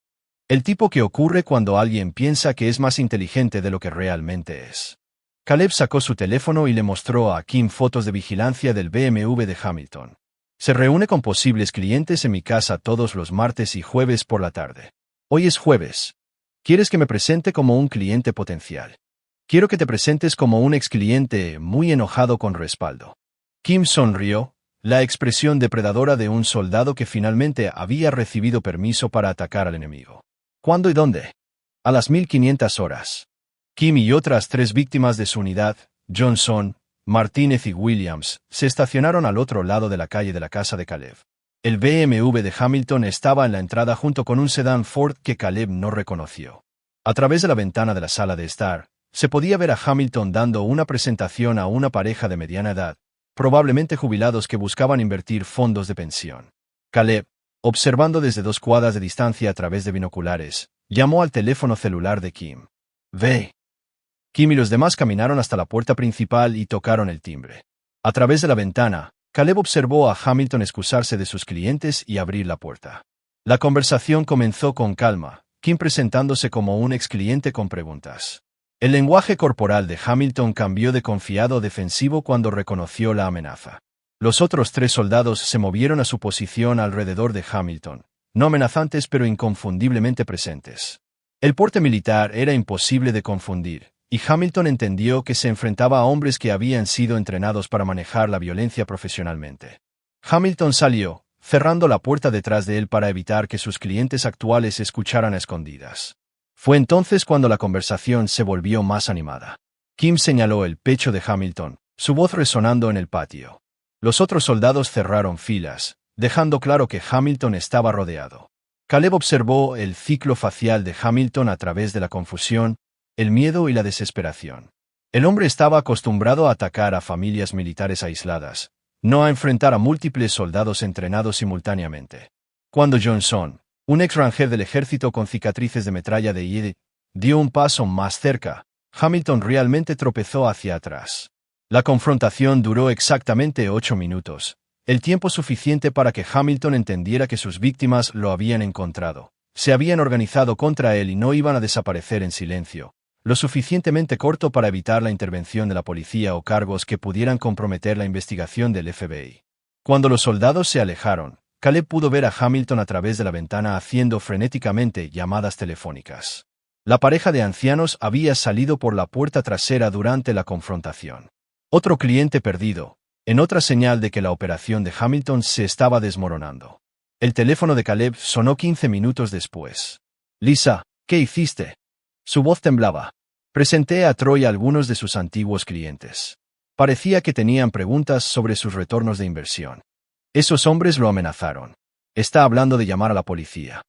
El tipo que ocurre cuando alguien piensa que es más inteligente de lo que realmente es. Caleb sacó su teléfono y le mostró a Kim fotos de vigilancia del BMW de Hamilton. Se reúne con posibles clientes en mi casa todos los martes y jueves por la tarde. Hoy es jueves. ¿Quieres que me presente como un cliente potencial? Quiero que te presentes como un ex cliente muy enojado con respaldo. Kim sonrió, la expresión depredadora de un soldado que finalmente había recibido permiso para atacar al enemigo. ¿Cuándo y dónde? A las 1500 horas. Kim y otras 3 víctimas de su unidad, Johnson, Martínez y Williams, se estacionaron al otro lado de la calle de la casa de Caleb. El BMW de Hamilton estaba en la entrada junto con un sedán Ford que Caleb no reconoció. A través de la ventana de la sala de estar, se podía ver a Hamilton dando una presentación a una pareja de mediana edad, probablemente jubilados que buscaban invertir fondos de pensión. Caleb, observando desde 2 cuadras de distancia a través de binoculares, llamó al teléfono celular de Kim. Ve. Kim y los demás caminaron hasta la puerta principal y tocaron el timbre. A través de la ventana, Caleb observó a Hamilton excusarse de sus clientes y abrir la puerta. La conversación comenzó con calma, Kim presentándose como un ex cliente con preguntas. El lenguaje corporal de Hamilton cambió de confiado a defensivo cuando reconoció la amenaza. Los otros 3 soldados se movieron a su posición alrededor de Hamilton, no amenazantes pero inconfundiblemente presentes. El porte militar era imposible de confundir, y Hamilton entendió que se enfrentaba a hombres que habían sido entrenados para manejar la violencia profesionalmente. Hamilton salió, cerrando la puerta detrás de él para evitar que sus clientes actuales escucharan a escondidas. Fue entonces cuando la conversación se volvió más animada. Kim señaló el pecho de Hamilton, su voz resonando en el patio. Los otros soldados cerraron filas, dejando claro que Hamilton estaba rodeado. Caleb observó el ciclo facial de Hamilton a través de la confusión, el miedo y la desesperación. El hombre estaba acostumbrado a atacar a familias militares aisladas, no a enfrentar a múltiples soldados entrenados simultáneamente. Cuando Johnson, un ex ranger del ejército con cicatrices de metralla de IED, dio un paso más cerca, Hamilton realmente tropezó hacia atrás. La confrontación duró exactamente 8 minutos, el tiempo suficiente para que Hamilton entendiera que sus víctimas lo habían encontrado, se habían organizado contra él y no iban a desaparecer en silencio, lo suficientemente corto para evitar la intervención de la policía o cargos que pudieran comprometer la investigación del FBI. Cuando los soldados se alejaron, Caleb pudo ver a Hamilton a través de la ventana haciendo frenéticamente llamadas telefónicas. La pareja de ancianos había salido por la puerta trasera durante la confrontación. Otro cliente perdido, en otra señal de que la operación de Hamilton se estaba desmoronando. El teléfono de Caleb sonó 15 minutos después. Lisa, ¿qué hiciste? Su voz temblaba. Presenté a Troy a algunos de sus antiguos clientes. Parecía que tenían preguntas sobre sus retornos de inversión. Esos hombres lo amenazaron. Está hablando de llamar a la policía.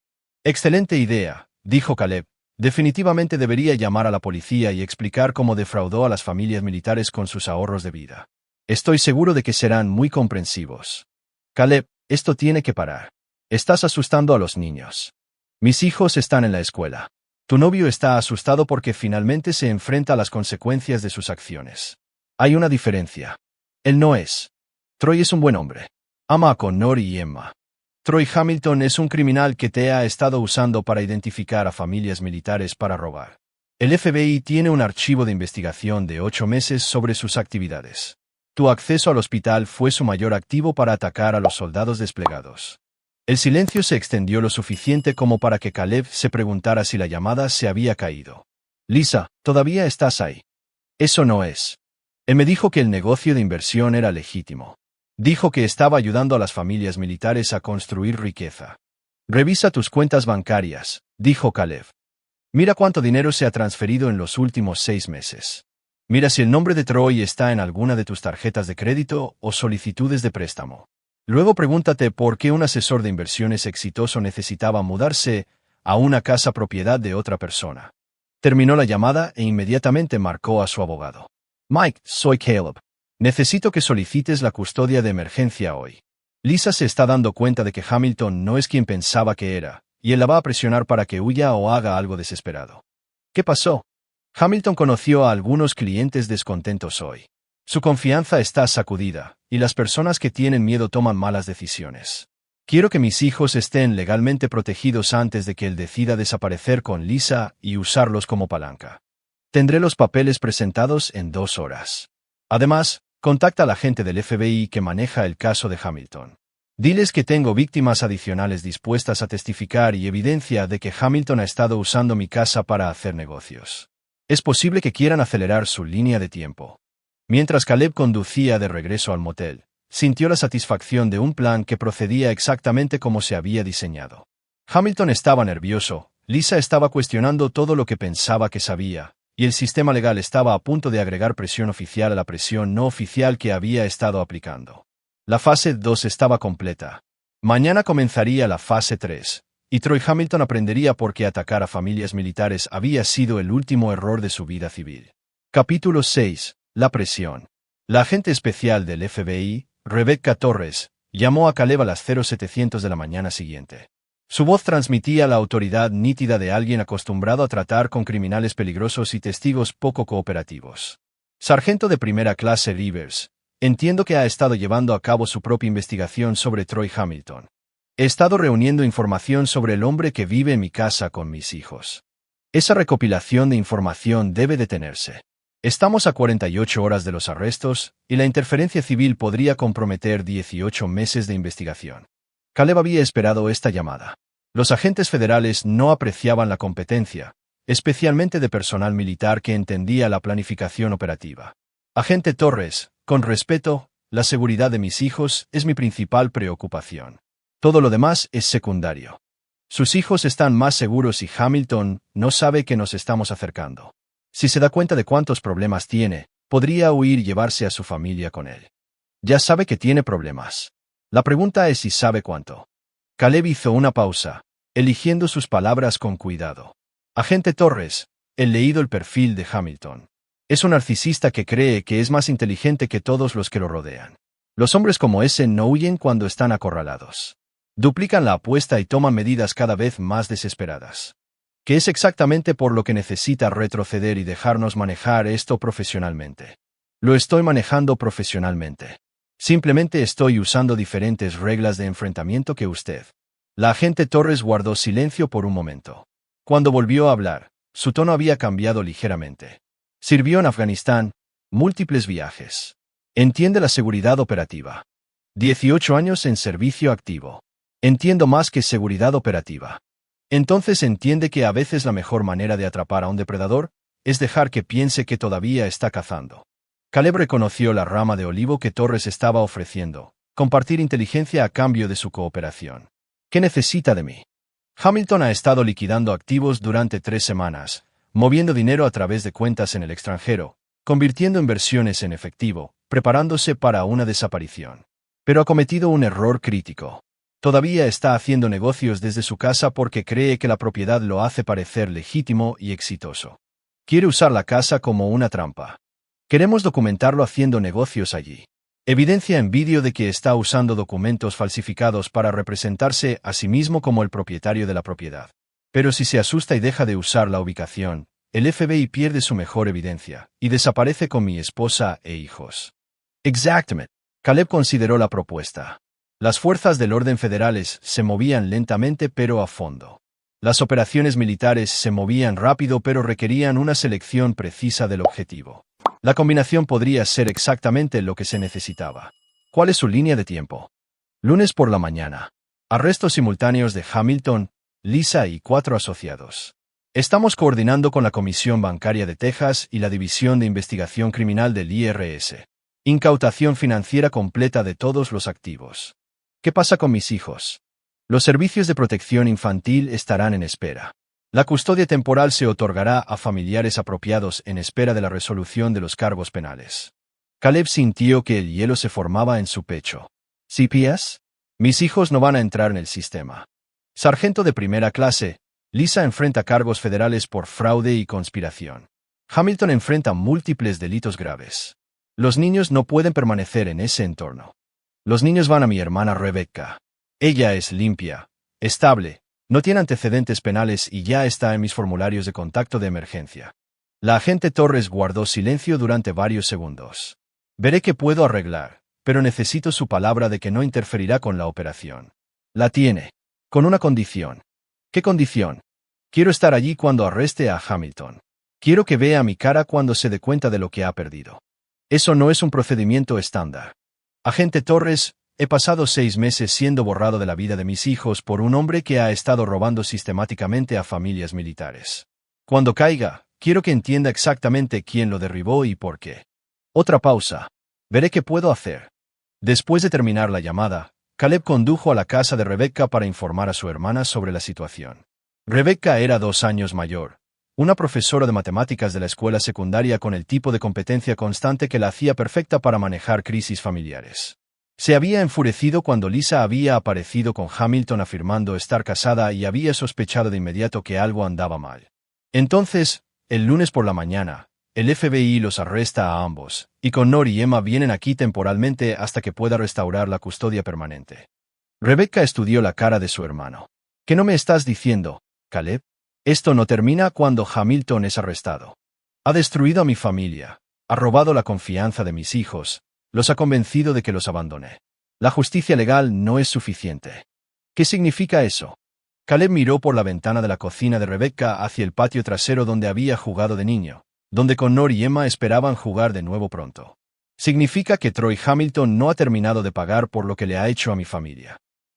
Excelente idea, dijo Caleb. Definitivamente debería llamar a la policía y explicar cómo defraudó a las familias militares con sus ahorros de vida. Estoy seguro de que serán muy comprensivos. Caleb, esto tiene que parar. Estás asustando a los niños. Mis hijos están en la escuela. Tu novio está asustado porque finalmente se enfrenta a las consecuencias de sus acciones. Hay una diferencia. Él no es. Troy es un buen hombre. Ama a Connor y Emma. Troy Hamilton es un criminal que te ha estado usando para identificar a familias militares para robar. El FBI tiene un archivo de investigación de 8 meses sobre sus actividades. Tu acceso al hospital fue su mayor activo para atacar a los soldados desplegados. El silencio se extendió lo suficiente como para que Caleb se preguntara si la llamada se había caído. Lisa, ¿todavía estás ahí? Eso no es. Él me dijo que el negocio de inversión era legítimo. Dijo que estaba ayudando a las familias militares a construir riqueza. Revisa tus cuentas bancarias, dijo Caleb. Mira cuánto dinero se ha transferido en los últimos 6 meses. Mira si el nombre de Troy está en alguna de tus tarjetas de crédito o solicitudes de préstamo. Luego pregúntate por qué un asesor de inversiones exitoso necesitaba mudarse a una casa propiedad de otra persona. Terminó la llamada e inmediatamente marcó a su abogado. Mike, soy Caleb. Necesito que solicites la custodia de emergencia hoy. Lisa se está dando cuenta de que Hamilton no es quien pensaba que era, y él la va a presionar para que huya o haga algo desesperado. ¿Qué pasó? Hamilton conoció a algunos clientes descontentos hoy. Su confianza está sacudida, y las personas que tienen miedo toman malas decisiones. Quiero que mis hijos estén legalmente protegidos antes de que él decida desaparecer con Lisa y usarlos como palanca. Tendré los papeles presentados en 2 horas. Además, contacta al agente del FBI que maneja el caso de Hamilton. Diles que tengo víctimas adicionales dispuestas a testificar y evidencia de que Hamilton ha estado usando mi casa para hacer negocios. Es posible que quieran acelerar su línea de tiempo. Mientras Caleb conducía de regreso al motel, sintió la satisfacción de un plan que procedía exactamente como se había diseñado. Hamilton estaba nervioso, Lisa estaba cuestionando todo lo que pensaba que sabía, y el sistema legal estaba a punto de agregar presión oficial a la presión no oficial que había estado aplicando. La fase 2 estaba completa. Mañana comenzaría la fase 3, y Troy Hamilton aprendería por qué atacar a familias militares había sido el último error de su vida civil. Capítulo 6. La presión. La agente especial del FBI, Rebecca Torres, llamó a Caleb a las 0700 de la mañana siguiente. Su voz transmitía la autoridad nítida de alguien acostumbrado a tratar con criminales peligrosos y testigos poco cooperativos. Sargento de primera clase Rivers, entiendo que ha estado llevando a cabo su propia investigación sobre Troy Hamilton. He estado reuniendo información sobre el hombre que vive en mi casa con mis hijos. Esa recopilación de información debe detenerse. Estamos a 48 horas de los arrestos, y la interferencia civil podría comprometer 18 meses de investigación. Caleb había esperado esta llamada. Los agentes federales no apreciaban la competencia, especialmente de personal militar que entendía la planificación operativa. Agente Torres, con respeto, la seguridad de mis hijos es mi principal preocupación. Todo lo demás es secundario. Sus hijos están más seguros y Hamilton no sabe que nos estamos acercando. Si se da cuenta de cuántos problemas tiene, podría huir y llevarse a su familia con él. Ya sabe que tiene problemas. La pregunta es si sabe cuánto. Caleb hizo una pausa, eligiendo sus palabras con cuidado. Agente Torres, he leído el perfil de Hamilton. Es un narcisista que cree que es más inteligente que todos los que lo rodean. Los hombres como ese no huyen cuando están acorralados. Duplican la apuesta y toman medidas cada vez más desesperadas. Que es exactamente por lo que necesita retroceder y dejarnos manejar esto profesionalmente. Lo estoy manejando profesionalmente. Simplemente estoy usando diferentes reglas de enfrentamiento que usted. La agente Torres guardó silencio por un momento. Cuando volvió a hablar, su tono había cambiado ligeramente. Sirvió en Afganistán, múltiples viajes. Entiende la seguridad operativa. 18 años en servicio activo. Entiendo más que seguridad operativa. Entonces entiende que a veces la mejor manera de atrapar a un depredador es dejar que piense que todavía está cazando. Caleb reconoció la rama de olivo que Torres estaba ofreciendo, compartir inteligencia a cambio de su cooperación. ¿Qué necesita de mí? Hamilton ha estado liquidando activos durante 3 semanas, moviendo dinero a través de cuentas en el extranjero, convirtiendo inversiones en efectivo, preparándose para una desaparición. Pero ha cometido un error crítico. Todavía está haciendo negocios desde su casa porque cree que la propiedad lo hace parecer legítimo y exitoso. Quiere usar la casa como una trampa. Queremos documentarlo haciendo negocios allí. Evidencia en vídeo de que está usando documentos falsificados para representarse a sí mismo como el propietario de la propiedad. Pero si se asusta y deja de usar la ubicación, el FBI pierde su mejor evidencia y desaparece con mi esposa e hijos. Exactamente. Caleb consideró la propuesta. Las fuerzas del orden federales se movían lentamente pero a fondo. Las operaciones militares se movían rápido pero requerían una selección precisa del objetivo. La combinación podría ser exactamente lo que se necesitaba. ¿Cuál es su línea de tiempo? Lunes por la mañana. Arrestos simultáneos de Hamilton, Lisa y 4 asociados. Estamos coordinando con la Comisión Bancaria de Texas y la División de Investigación Criminal del IRS. Incautación financiera completa de todos los activos. ¿Qué pasa con mis hijos? Los servicios de protección infantil estarán en espera. La custodia temporal se otorgará a familiares apropiados en espera de la resolución de los cargos penales. Caleb sintió que el hielo se formaba en su pecho. ¿CPS? Mis hijos no van a entrar en el sistema. Sargento de primera clase, Lisa enfrenta cargos federales por fraude y conspiración. Hamilton enfrenta múltiples delitos graves. Los niños no pueden permanecer en ese entorno. Los niños van a mi hermana Rebecca. Ella es limpia, estable, no tiene antecedentes penales y ya está en mis formularios de contacto de emergencia. La agente Torres guardó silencio durante varios segundos. Veré qué puedo arreglar, pero necesito su palabra de que no interferirá con la operación. La tiene. Con una condición. ¿Qué condición? Quiero estar allí cuando arreste a Hamilton. Quiero que vea mi cara cuando se dé cuenta de lo que ha perdido. Eso no es un procedimiento estándar. Agente Torres, he pasado 6 meses siendo borrado de la vida de mis hijos por un hombre que ha estado robando sistemáticamente a familias militares. Cuando caiga, quiero que entienda exactamente quién lo derribó y por qué. Otra pausa. Veré qué puedo hacer. Después de terminar la llamada, Caleb condujo a la casa de Rebecca para informar a su hermana sobre la situación. Rebecca era 2 años mayor, una profesora de matemáticas de la escuela secundaria con el tipo de competencia constante que la hacía perfecta para manejar crisis familiares. Se había enfurecido cuando Lisa había aparecido con Hamilton afirmando estar casada y había sospechado de inmediato que algo andaba mal. Entonces, el lunes por la mañana, el FBI los arresta a ambos, y Connor y Emma vienen aquí temporalmente hasta que pueda restaurar la custodia permanente. Rebecca estudió la cara de su hermano. ¿Qué no me estás diciendo, Caleb? Esto no termina cuando Hamilton es arrestado. Ha destruido a mi familia, ha robado la confianza de mis hijos, los ha convencido de que los abandone. La justicia legal no es suficiente. ¿Qué significa eso? Caleb miró por la ventana de la cocina de Rebecca hacia el patio trasero donde había jugado de niño, donde Connor y Emma esperaban jugar de nuevo pronto. Significa que Troy Hamilton no ha terminado de pagar por lo que le ha hecho a mi familia.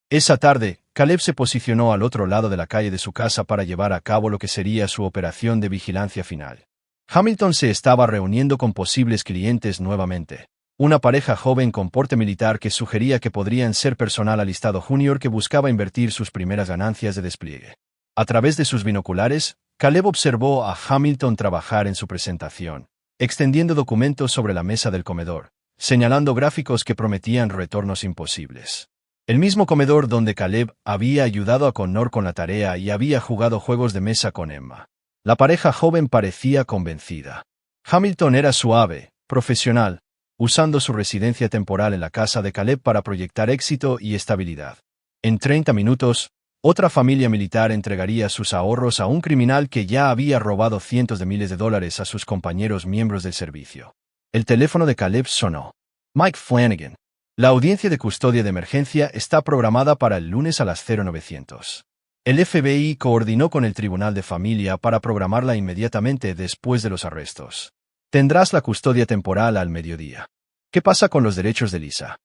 Esa tarde, Caleb se posicionó al otro lado de la calle de su casa para llevar a cabo lo que sería su operación de vigilancia final. Hamilton se estaba reuniendo con posibles clientes nuevamente. Una pareja joven con porte militar que sugería que podrían ser personal alistado junior que buscaba invertir sus primeras ganancias de despliegue. A través de sus binoculares, Caleb observó a Hamilton trabajar en su presentación, extendiendo documentos sobre la mesa del comedor, señalando gráficos que prometían retornos imposibles. El mismo comedor donde Caleb había ayudado a Connor con la tarea y había jugado juegos de mesa con Emma. La pareja joven parecía convencida. Hamilton era suave, profesional, usando su residencia temporal en la casa de Caleb para proyectar éxito y estabilidad. En 30 minutos, otra familia militar entregaría sus ahorros a un criminal que ya había robado cientos de miles de dólares a sus compañeros miembros del servicio. El teléfono de Caleb sonó. Mike Flanagan. La audiencia de custodia de emergencia está programada para el lunes a las 0900. El FBI coordinó con el Tribunal de Familia para programarla inmediatamente después de los arrestos. Tendrás la custodia temporal al mediodía. ¿Qué pasa con los derechos de Lisa?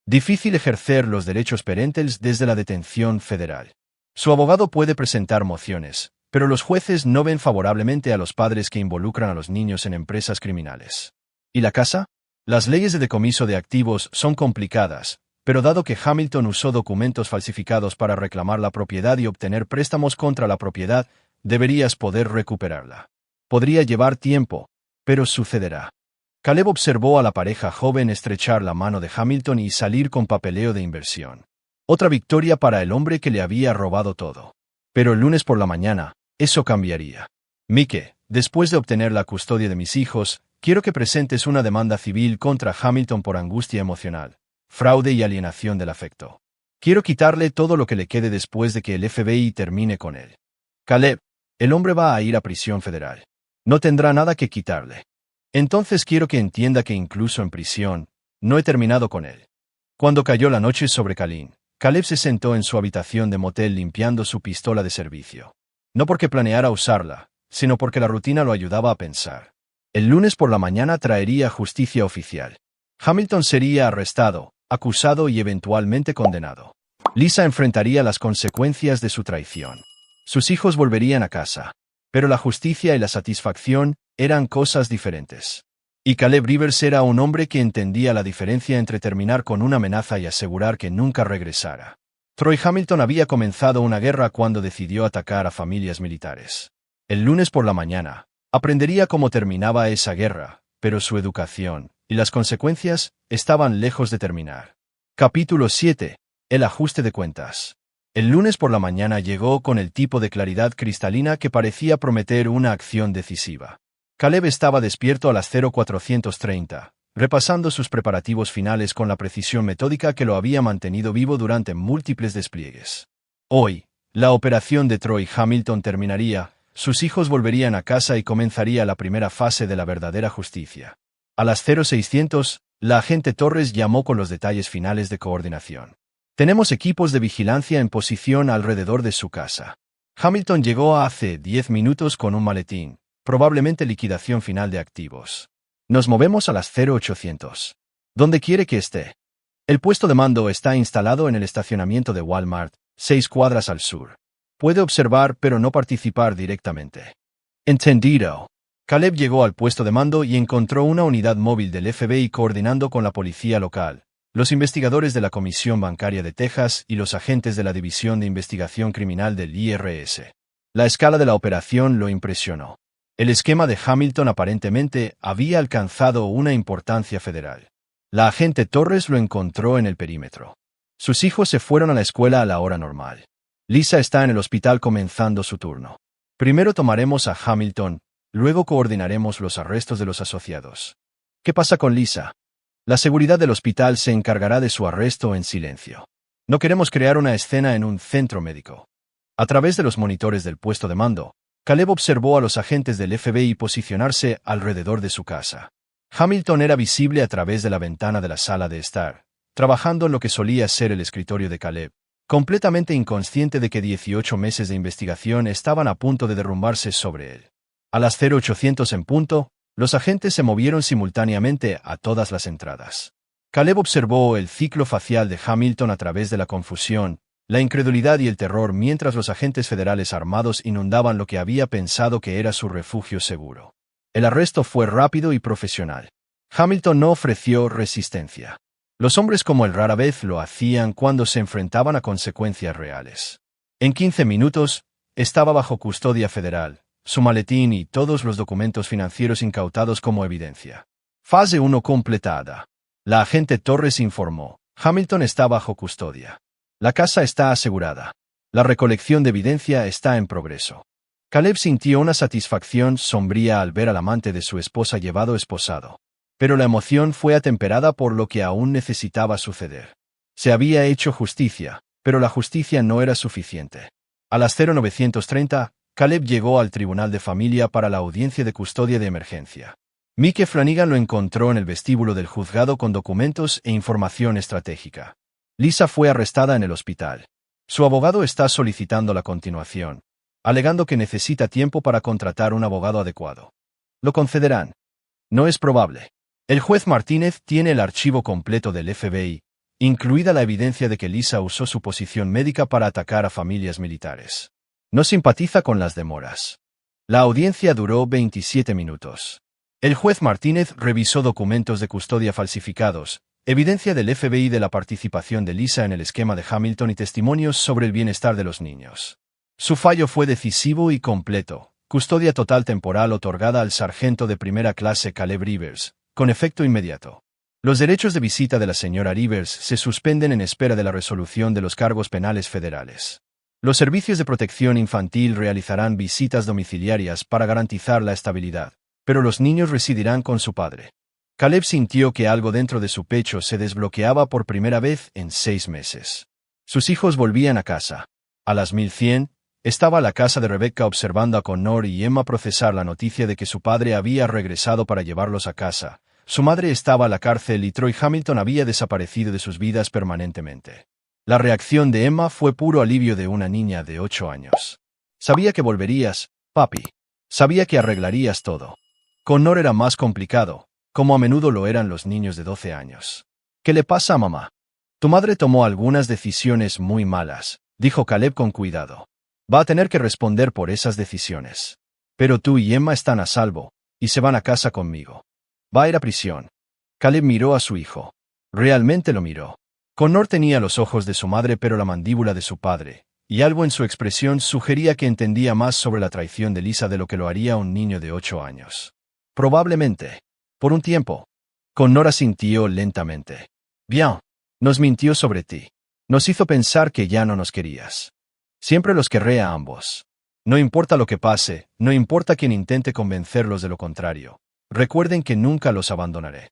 Difícil ejercer los derechos parentales desde la detención federal. Su abogado puede presentar mociones, pero los jueces no ven favorablemente a los padres que involucran a los niños en empresas criminales. ¿Y la casa? Las leyes de decomiso de activos son complicadas, pero dado que Hamilton usó documentos falsificados para reclamar la propiedad y obtener préstamos contra la propiedad, deberías poder recuperarla. Podría llevar tiempo, pero sucederá. Caleb observó a la pareja joven estrechar la mano de Hamilton y salir con papeleo de inversión. Otra victoria para el hombre que le había robado todo. Pero el lunes por la mañana, eso cambiaría. Mike, después de obtener la custodia de mis hijos, quiero que presentes una demanda civil contra Hamilton por angustia emocional, fraude y alienación del afecto. Quiero quitarle todo lo que le quede después de que el FBI termine con él. Caleb, el hombre va a ir a prisión federal. No tendrá nada que quitarle. Entonces quiero que entienda que incluso en prisión, no he terminado con él. Cuando cayó la noche sobre Kalin, Caleb se sentó en su habitación de motel limpiando su pistola de servicio. No porque planeara usarla, sino porque la rutina lo ayudaba a pensar. El lunes por la mañana traería justicia oficial. Hamilton sería arrestado, acusado y eventualmente condenado. Lisa enfrentaría las consecuencias de su traición. Sus hijos volverían a casa. Pero la justicia y la satisfacción eran cosas diferentes. Y Caleb Rivers era un hombre que entendía la diferencia entre terminar con una amenaza y asegurar que nunca regresara. Troy Hamilton había comenzado una guerra cuando decidió atacar a familias militares. El lunes por la mañana, aprendería cómo terminaba esa guerra, pero su educación y las consecuencias estaban lejos de terminar. Capítulo 7. El ajuste de cuentas. El lunes por la mañana llegó con el tipo de claridad cristalina que parecía prometer una acción decisiva. Caleb estaba despierto a las 0430, repasando sus preparativos finales con la precisión metódica que lo había mantenido vivo durante múltiples despliegues. Hoy, la operación de Troy Hamilton terminaría, sus hijos volverían a casa y comenzaría la primera fase de la verdadera justicia. A las 0600, la agente Torres llamó con los detalles finales de coordinación. Tenemos equipos de vigilancia en posición alrededor de su casa. Hamilton llegó hace 10 minutos con un maletín, probablemente liquidación final de activos. Nos movemos a las 0800. ¿Dónde quiere que esté? El puesto de mando está instalado en el estacionamiento de Walmart, 6 cuadras al sur. Puede observar pero no participar directamente. Entendido. Caleb llegó al puesto de mando y encontró una unidad móvil del FBI coordinando con la policía local, los investigadores de la Comisión Bancaria de Texas y los agentes de la División de Investigación Criminal del IRS. La escala de la operación lo impresionó. El esquema de Hamilton aparentemente había alcanzado una importancia federal. La agente Torres lo encontró en el perímetro. Sus hijos se fueron a la escuela a la hora normal. Lisa está en el hospital comenzando su turno. Primero tomaremos a Hamilton, luego coordinaremos los arrestos de los asociados. ¿Qué pasa con Lisa? La seguridad del hospital se encargará de su arresto en silencio. No queremos crear una escena en un centro médico. A través de los monitores del puesto de mando, Caleb observó a los agentes del FBI posicionarse alrededor de su casa. Hamilton era visible a través de la ventana de la sala de estar, trabajando en lo que solía ser el escritorio de Caleb, completamente inconsciente de que 18 meses de investigación estaban a punto de derrumbarse sobre él. A las 0800 en punto, los agentes se movieron simultáneamente a todas las entradas. Caleb observó el ciclo facial de Hamilton a través de la confusión, la incredulidad y el terror mientras los agentes federales armados inundaban lo que había pensado que era su refugio seguro. El arresto fue rápido y profesional. Hamilton no ofreció resistencia. Los hombres como él rara vez lo hacían cuando se enfrentaban a consecuencias reales. En 15 minutos, estaba bajo custodia federal, su maletín y todos los documentos financieros incautados como evidencia. Fase 1 completada. La agente Torres informó. Hamilton está bajo custodia. La casa está asegurada. La recolección de evidencia está en progreso. Caleb sintió una satisfacción sombría al ver al amante de su esposa llevado esposado. Pero la emoción fue atemperada por lo que aún necesitaba suceder. Se había hecho justicia, pero la justicia no era suficiente. A las 0930, Caleb llegó al Tribunal de Familia para la audiencia de custodia de emergencia. Mike Flanagan lo encontró en el vestíbulo del juzgado con documentos e información estratégica. Lisa fue arrestada en el hospital. Su abogado está solicitando la continuación, alegando que necesita tiempo para contratar un abogado adecuado. ¿Lo concederán? No es probable. El juez Martínez tiene el archivo completo del FBI, incluida la evidencia de que Lisa usó su posición médica para atacar a familias militares. No simpatiza con las demoras. La audiencia duró 27 minutos. El juez Martínez revisó documentos de custodia falsificados, evidencia del FBI de la participación de Lisa en el esquema de Hamilton y testimonios sobre el bienestar de los niños. Su fallo fue decisivo y completo. Custodia total temporal otorgada al sargento de primera clase Caleb Rivers, con efecto inmediato. Los derechos de visita de la señora Rivers se suspenden en espera de la resolución de los cargos penales federales. Los servicios de protección infantil realizarán visitas domiciliarias para garantizar la estabilidad, pero los niños residirán con su padre. Caleb sintió que algo dentro de su pecho se desbloqueaba por primera vez en 6 meses. Sus hijos volvían a casa. A las 1100, estaba la casa de Rebecca observando a Connor y Emma procesar la noticia de que su padre había regresado para llevarlos a casa, Su madre estaba a la cárcel y Troy Hamilton había desaparecido de sus vidas permanentemente. La reacción de Emma fue puro alivio de una niña de 8 años. Sabía que volverías, papi. Sabía que arreglarías todo. Connor era más complicado, como a menudo lo eran los niños de 12 años. ¿Qué le pasa a mamá? Tu madre tomó algunas decisiones muy malas, dijo Caleb con cuidado. Va a tener que responder por esas decisiones. Pero tú y Emma están a salvo, y se van a casa conmigo. Va a ir a prisión. Caleb miró a su hijo. Realmente lo miró. Connor tenía los ojos de su madre pero la mandíbula de su padre, y algo en su expresión sugería que entendía más sobre la traición de Lisa de lo que lo haría un niño de 8 años. Probablemente. Por un tiempo. Connor asintió lentamente. Bien. Nos mintió sobre ti. Nos hizo pensar que ya no nos querías. Siempre los querré a ambos. No importa lo que pase, no importa quien intente convencerlos de lo contrario. Recuerden que nunca los abandonaré.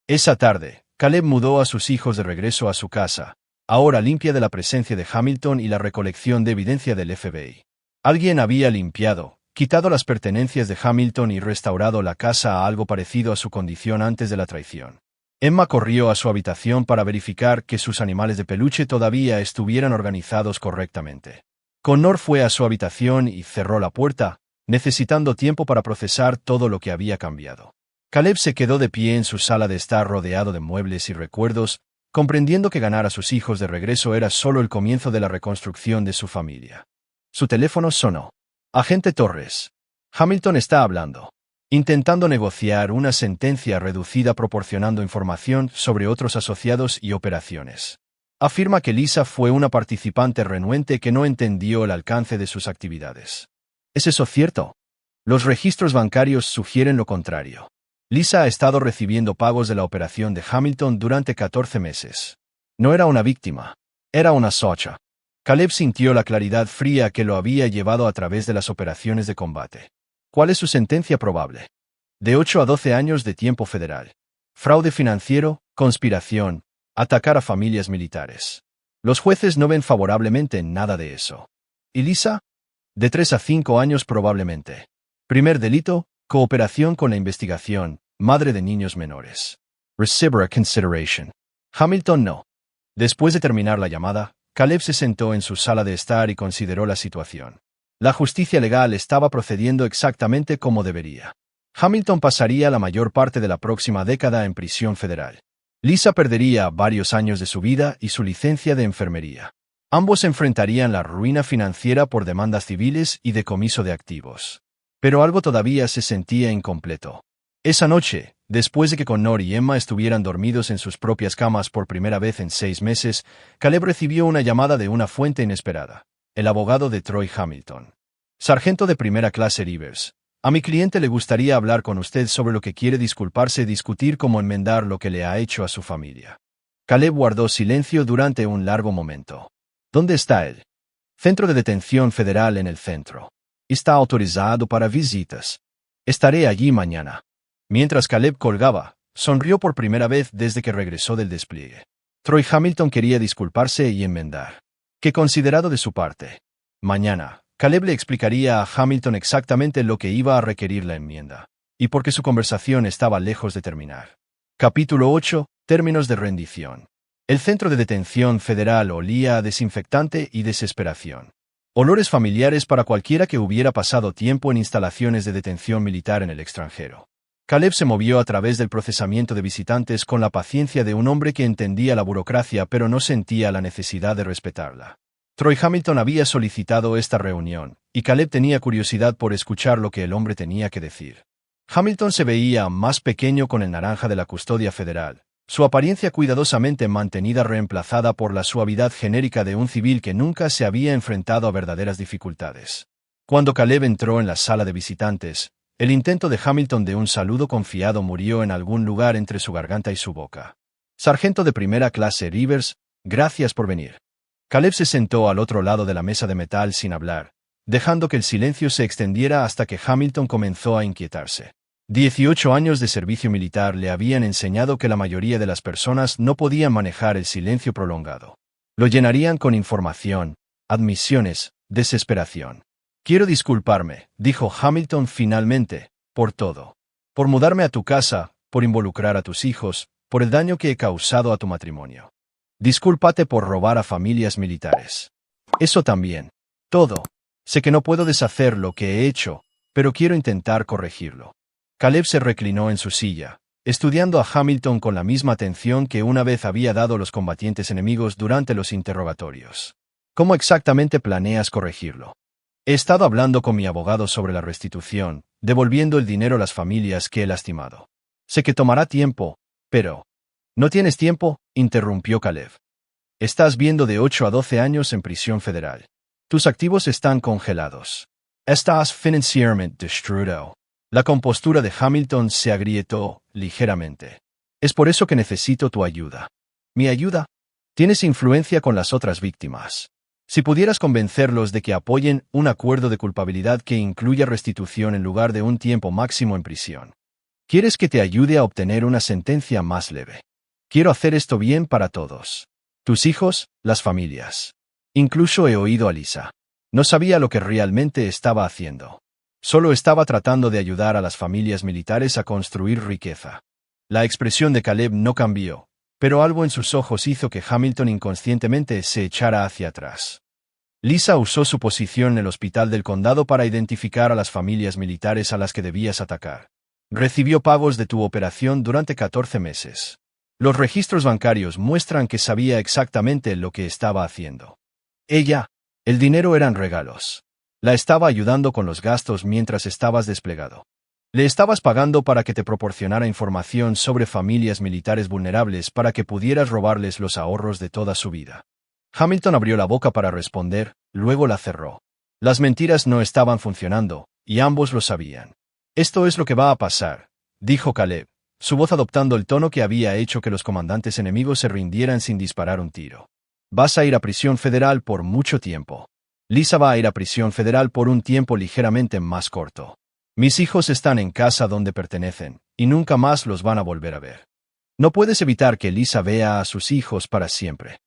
Esa tarde, Caleb mudó a sus hijos de regreso a su casa, ahora limpia de la presencia de Hamilton y la recolección de evidencia del FBI. Alguien había limpiado, quitado las pertenencias de Hamilton y restaurado la casa a algo parecido a su condición antes de la traición. Emma corrió a su habitación para verificar que sus animales de peluche todavía estuvieran organizados correctamente. Connor fue a su habitación y cerró la puerta, necesitando tiempo para procesar todo lo que había cambiado. Caleb se quedó de pie en su sala de estar rodeado de muebles y recuerdos, comprendiendo que ganar a sus hijos de regreso era solo el comienzo de la reconstrucción de su familia. Su teléfono sonó. Agente Torres. Hamilton está hablando. Intentando negociar una sentencia reducida proporcionando información sobre otros asociados y operaciones. Afirma que Lisa fue una participante renuente que no entendió el alcance de sus actividades. ¿Es eso cierto? Los registros bancarios sugieren lo contrario. Lisa ha estado recibiendo pagos de la operación de Hamilton durante 14 meses. No era una víctima. Era una socia. Caleb sintió la claridad fría que lo había llevado a través de las operaciones de combate. ¿Cuál es su sentencia probable? De 8 a 12 años de tiempo federal. Fraude financiero, conspiración, atacar a familias militares. Los jueces no ven favorablemente nada de eso. ¿Y Lisa? De 3 a 5 años probablemente. Primer delito, cooperación con la investigación, madre de niños menores. Receiver consideration. Hamilton no. Después de terminar la llamada, Caleb se sentó en su sala de estar y consideró la situación. La justicia legal estaba procediendo exactamente como debería. Hamilton pasaría la mayor parte de la próxima década en prisión federal. Lisa perdería varios años de su vida y su licencia de enfermería. Ambos enfrentarían la ruina financiera por demandas civiles y decomiso de activos. Pero algo todavía se sentía incompleto. Esa noche, después de que Connor y Emma estuvieran dormidos en sus propias camas por primera vez en 6 meses, Caleb recibió una llamada de una fuente inesperada. El abogado de Troy Hamilton. Sargento de primera clase Rivers. A mi cliente le gustaría hablar con usted sobre lo que quiere disculparse y discutir cómo enmendar lo que le ha hecho a su familia. Caleb guardó silencio durante un largo momento. ¿Dónde está él? Centro de Detención Federal en el centro. Está autorizado para visitas. Estaré allí mañana. Mientras Caleb colgaba, sonrió por primera vez desde que regresó del despliegue. Troy Hamilton quería disculparse y enmendar. Qué considerado de su parte. Mañana, Caleb le explicaría a Hamilton exactamente lo que iba a requerir la enmienda, y por qué su conversación estaba lejos de terminar. Capítulo 8. Términos de rendición. El centro de detención federal olía a desinfectante y desesperación. Olores familiares para cualquiera que hubiera pasado tiempo en instalaciones de detención militar en el extranjero. Caleb se movió a través del procesamiento de visitantes con la paciencia de un hombre que entendía la burocracia pero no sentía la necesidad de respetarla. Troy Hamilton había solicitado esta reunión, y Caleb tenía curiosidad por escuchar lo que el hombre tenía que decir. Hamilton se veía más pequeño con el naranja de la custodia federal, su apariencia cuidadosamente mantenida reemplazada por la suavidad genérica de un civil que nunca se había enfrentado a verdaderas dificultades. Cuando Caleb entró en la sala de visitantes, el intento de Hamilton de un saludo confiado murió en algún lugar entre su garganta y su boca. Sargento de primera clase Rivers, gracias por venir. Caleb se sentó al otro lado de la mesa de metal sin hablar, dejando que el silencio se extendiera hasta que Hamilton comenzó a inquietarse. 18 años de servicio militar le habían enseñado que la mayoría de las personas no podían manejar el silencio prolongado. Lo llenarían con información, admisiones, desesperación. Quiero disculparme, dijo Hamilton finalmente, por todo. Por mudarme a tu casa, por involucrar a tus hijos, por el daño que he causado a tu matrimonio. Discúlpate por robar a familias militares. Eso también. Todo. Sé que no puedo deshacer lo que he hecho, pero quiero intentar corregirlo. Caleb se reclinó en su silla, estudiando a Hamilton con la misma atención que una vez había dado los combatientes enemigos durante los interrogatorios. ¿Cómo exactamente planeas corregirlo? He estado hablando con mi abogado sobre la restitución, devolviendo el dinero a las familias que he lastimado. Sé que tomará tiempo, pero... ¿No tienes tiempo?, interrumpió Caleb. Estás viendo de 8 a 12 años en prisión federal. Tus activos están congelados. Estás financieramente destruido. La compostura de Hamilton se agrietó ligeramente. Es por eso que necesito tu ayuda. ¿Mi ayuda? Tienes influencia con las otras víctimas. Si pudieras convencerlos de que apoyen un acuerdo de culpabilidad que incluya restitución en lugar de un tiempo máximo en prisión. ¿Quieres que te ayude a obtener una sentencia más leve? Quiero hacer esto bien para todos. Tus hijos, las familias. Incluso he oído a Lisa. No sabía lo que realmente estaba haciendo. Solo estaba tratando de ayudar a las familias militares a construir riqueza. La expresión de Caleb no cambió, pero algo en sus ojos hizo que Hamilton inconscientemente se echara hacia atrás. Lisa usó su posición en el hospital del condado para identificar a las familias militares a las que debías atacar. Recibió pagos de tu operación durante 14 meses. Los registros bancarios muestran que sabía exactamente lo que estaba haciendo. El dinero eran regalos. La estaba ayudando con los gastos mientras estabas desplegado. Le estabas pagando para que te proporcionara información sobre familias militares vulnerables para que pudieras robarles los ahorros de toda su vida. Hamilton abrió la boca para responder, luego la cerró. Las mentiras no estaban funcionando, y ambos lo sabían. Esto es lo que va a pasar, dijo Caleb, su voz adoptando el tono que había hecho que los comandantes enemigos se rindieran sin disparar un tiro. Vas a ir a prisión federal por mucho tiempo. Lisa va a ir a prisión federal por un tiempo ligeramente más corto. Mis hijos están en casa donde pertenecen, y nunca más los van a volver a ver. No puedes evitar que Lisa vea a sus hijos para siempre.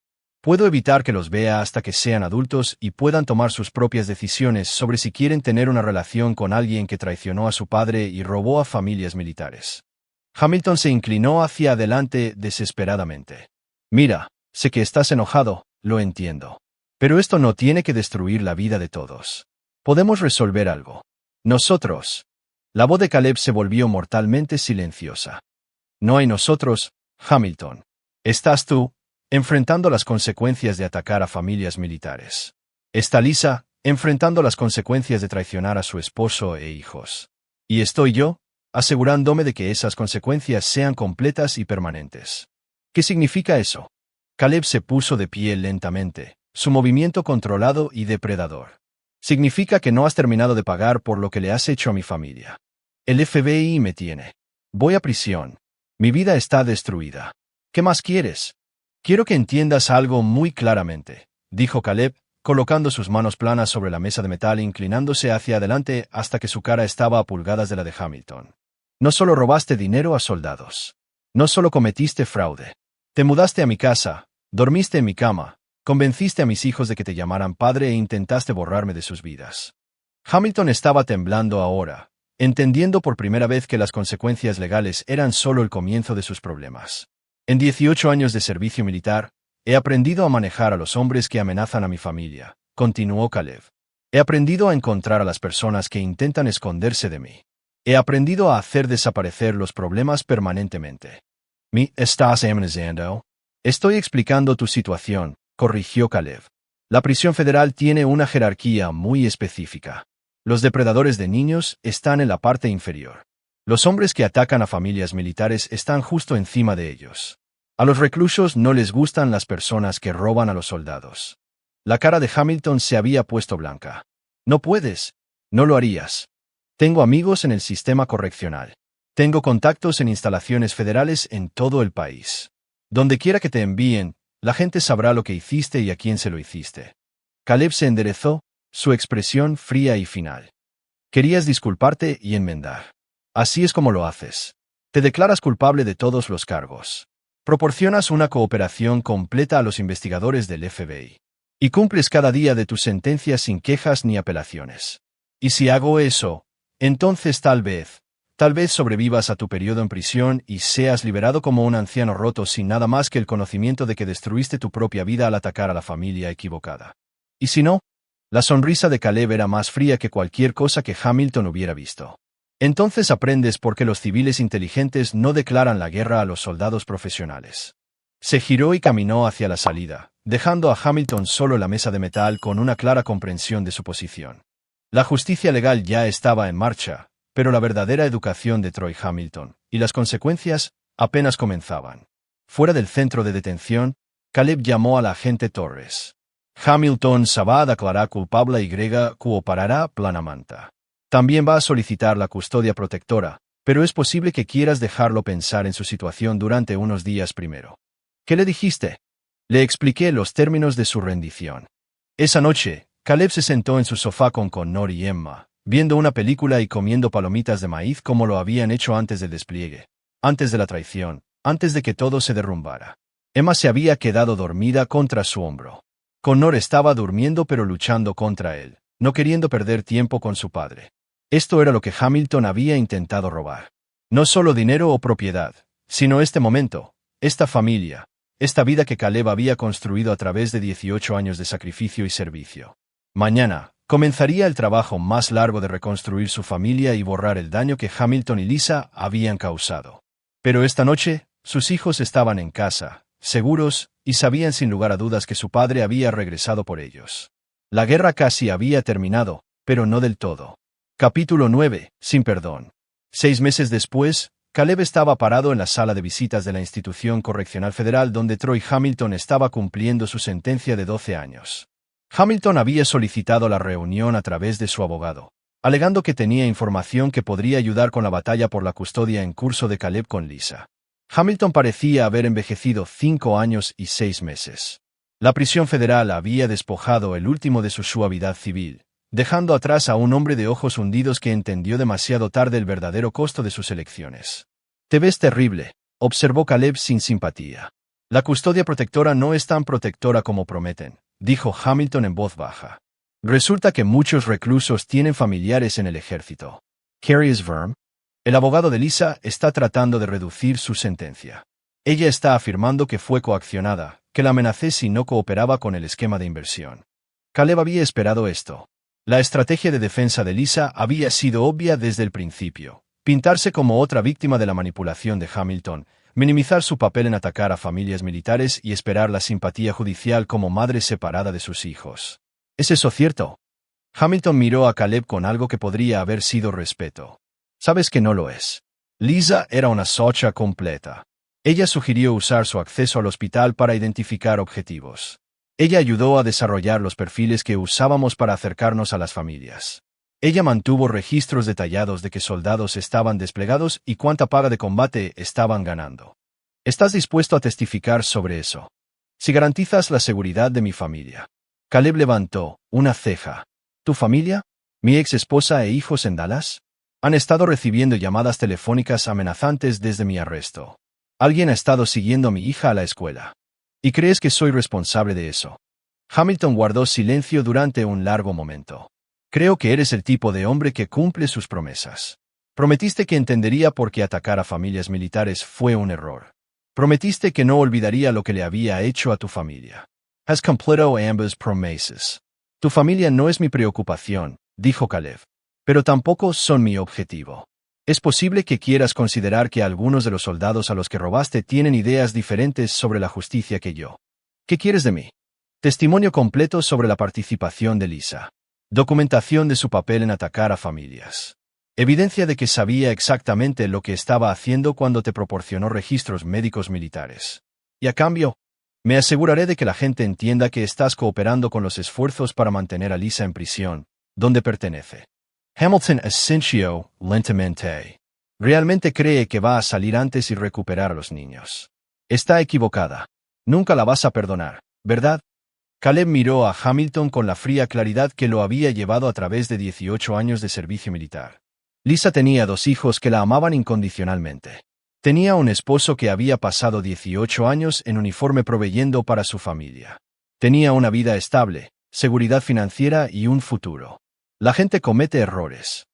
Puedo evitar que los vea hasta que sean adultos y puedan tomar sus propias decisiones sobre si quieren tener una relación con alguien que traicionó a su padre y robó a familias militares. Hamilton se inclinó hacia adelante desesperadamente. Mira, sé que estás enojado, lo entiendo. Pero esto no tiene que destruir la vida de todos. Podemos resolver algo. Nosotros. La voz de Caleb se volvió mortalmente silenciosa. No hay nosotros, Hamilton. Estás tú, enfrentando las consecuencias de atacar a familias militares. Está Lisa, enfrentando las consecuencias de traicionar a su esposo e hijos. Y estoy yo, asegurándome de que esas consecuencias sean completas y permanentes. ¿Qué significa eso? Caleb se puso de pie lentamente, su movimiento controlado y depredador. Significa que no has terminado de pagar por lo que le has hecho a mi familia. El FBI me tiene. Voy a prisión. Mi vida está destruida. ¿Qué más quieres? Quiero que entiendas algo muy claramente, dijo Caleb, colocando sus manos planas sobre la mesa de metal e inclinándose hacia adelante hasta que su cara estaba a pulgadas de la de Hamilton. No solo robaste dinero a soldados. No solo cometiste fraude. Te mudaste a mi casa, dormiste en mi cama, convenciste a mis hijos de que te llamaran padre e intentaste borrarme de sus vidas. Hamilton estaba temblando ahora, entendiendo por primera vez que las consecuencias legales eran solo el comienzo de sus problemas. En 18 años de servicio militar, he aprendido a manejar a los hombres que amenazan a mi familia, continuó Caleb. He aprendido a encontrar a las personas que intentan esconderse de mí. He aprendido a hacer desaparecer los problemas permanentemente. ¿Me estás amenazando? Estoy explicando tu situación, corrigió Caleb. La prisión federal tiene una jerarquía muy específica. Los depredadores de niños están en la parte inferior. Los hombres que atacan a familias militares están justo encima de ellos. A los reclusos no les gustan las personas que roban a los soldados. La cara de Hamilton se había puesto blanca. No puedes. No lo harías. Tengo amigos en el sistema correccional. Tengo contactos en instalaciones federales en todo el país. Donde quiera que te envíen, la gente sabrá lo que hiciste y a quién se lo hiciste. Caleb se enderezó, su expresión fría y final. Querías disculparte y enmendar. Así es como lo haces. Te declaras culpable de todos los cargos. Proporcionas una cooperación completa a los investigadores del FBI. Y cumples cada día de tus sentencias sin quejas ni apelaciones. Y si hago eso, entonces tal vez Tal vez sobrevivas a tu periodo en prisión y seas liberado como un anciano roto sin nada más que el conocimiento de que destruiste tu propia vida al atacar a la familia equivocada. ¿Y si no? La sonrisa de Caleb era más fría que cualquier cosa que Hamilton hubiera visto. Entonces aprendes por qué los civiles inteligentes no declaran la guerra a los soldados profesionales. Se giró y caminó hacia la salida, dejando a Hamilton solo en la mesa de metal con una clara comprensión de su posición. La justicia legal ya estaba en marcha, pero la verdadera educación de Troy Hamilton, y las consecuencias, apenas comenzaban. Fuera del centro de detención, Caleb llamó a la agente Torres. Hamilton se va a declarar culpable y cooperará plenamente. También va a solicitar la custodia protectora, pero es posible que quieras dejarlo pensar en su situación durante unos días primero. ¿Qué le dijiste? Le expliqué los términos de su rendición. Esa noche, Caleb se sentó en su sofá con Connor y Emma, viendo una película y comiendo palomitas de maíz como lo habían hecho antes del despliegue, antes de la traición, antes de que todo se derrumbara. Emma se había quedado dormida contra su hombro. Connor estaba durmiendo pero luchando contra él, no queriendo perder tiempo con su padre. Esto era lo que Hamilton había intentado robar. No solo dinero o propiedad, sino este momento, esta familia, esta vida que Caleb había construido a través de 18 años de sacrificio y servicio. Mañana, comenzaría el trabajo más largo de reconstruir su familia y borrar el daño que Hamilton y Lisa habían causado. Pero esta noche, sus hijos estaban en casa, seguros, y sabían sin lugar a dudas que su padre había regresado por ellos. La guerra casi había terminado, pero no del todo. Capítulo 9. Sin perdón. 6 meses después, Caleb estaba parado en la sala de visitas de la institución correccional federal donde Troy Hamilton estaba cumpliendo su sentencia de 12 años. Hamilton había solicitado la reunión a través de su abogado, alegando que tenía información que podría ayudar con la batalla por la custodia en curso de Caleb con Lisa. Hamilton parecía haber envejecido 5 años y 6 meses. La prisión federal había despojado el último de su suavidad civil, dejando atrás a un hombre de ojos hundidos que entendió demasiado tarde el verdadero costo de sus elecciones. «Te ves terrible», observó Caleb sin simpatía. «La custodia protectora no es tan protectora como prometen», dijo Hamilton en voz baja. «Resulta que muchos reclusos tienen familiares en el ejército. Carrie Sverm, el abogado de Lisa, está tratando de reducir su sentencia. Ella está afirmando que fue coaccionada, que la amenacé si no cooperaba con el esquema de inversión». Caleb había esperado esto. La estrategia de defensa de Lisa había sido obvia desde el principio: pintarse como otra víctima de la manipulación de Hamilton, minimizar su papel en atacar a familias militares y esperar la simpatía judicial como madre separada de sus hijos. ¿Es eso cierto? Hamilton miró a Caleb con algo que podría haber sido respeto. Sabes que no lo es. Lisa era una socia completa. Ella sugirió usar su acceso al hospital para identificar objetivos. Ella ayudó a desarrollar los perfiles que usábamos para acercarnos a las familias. Ella mantuvo registros detallados de qué soldados estaban desplegados y cuánta paga de combate estaban ganando. ¿Estás dispuesto a testificar sobre eso? Si garantizas la seguridad de mi familia. Caleb levantó una ceja. ¿Tu familia? ¿Mi ex esposa e hijos en Dallas? Han estado recibiendo llamadas telefónicas amenazantes desde mi arresto. Alguien ha estado siguiendo a mi hija a la escuela. ¿Y crees que soy responsable de eso? Hamilton guardó silencio durante un largo momento. Creo que eres el tipo de hombre que cumple sus promesas. Prometiste que entendería por qué atacar a familias militares fue un error. Prometiste que no olvidaría lo que le había hecho a tu familia. Has cumplido ambas promesas. Tu familia no es mi preocupación, dijo Caleb. Pero tampoco son mi objetivo. Es posible que quieras considerar que algunos de los soldados a los que robaste tienen ideas diferentes sobre la justicia que yo. ¿Qué quieres de mí? Testimonio completo sobre la participación de Lisa. Documentación de su papel en atacar a familias. Evidencia de que sabía exactamente lo que estaba haciendo cuando te proporcionó registros médicos militares. Y a cambio, me aseguraré de que la gente entienda que estás cooperando con los esfuerzos para mantener a Lisa en prisión, donde pertenece. Hamilton asintió lentamente. Realmente cree que va a salir antes y recuperar a los niños. Está equivocada. Nunca la vas a perdonar, ¿verdad? Caleb miró a Hamilton con la fría claridad que lo había llevado a través de 18 años de servicio militar. Lisa tenía 2 hijos que la amaban incondicionalmente. Tenía un esposo que había pasado 18 años en uniforme proveyendo para su familia. Tenía una vida estable, seguridad financiera y un futuro. La gente comete errores.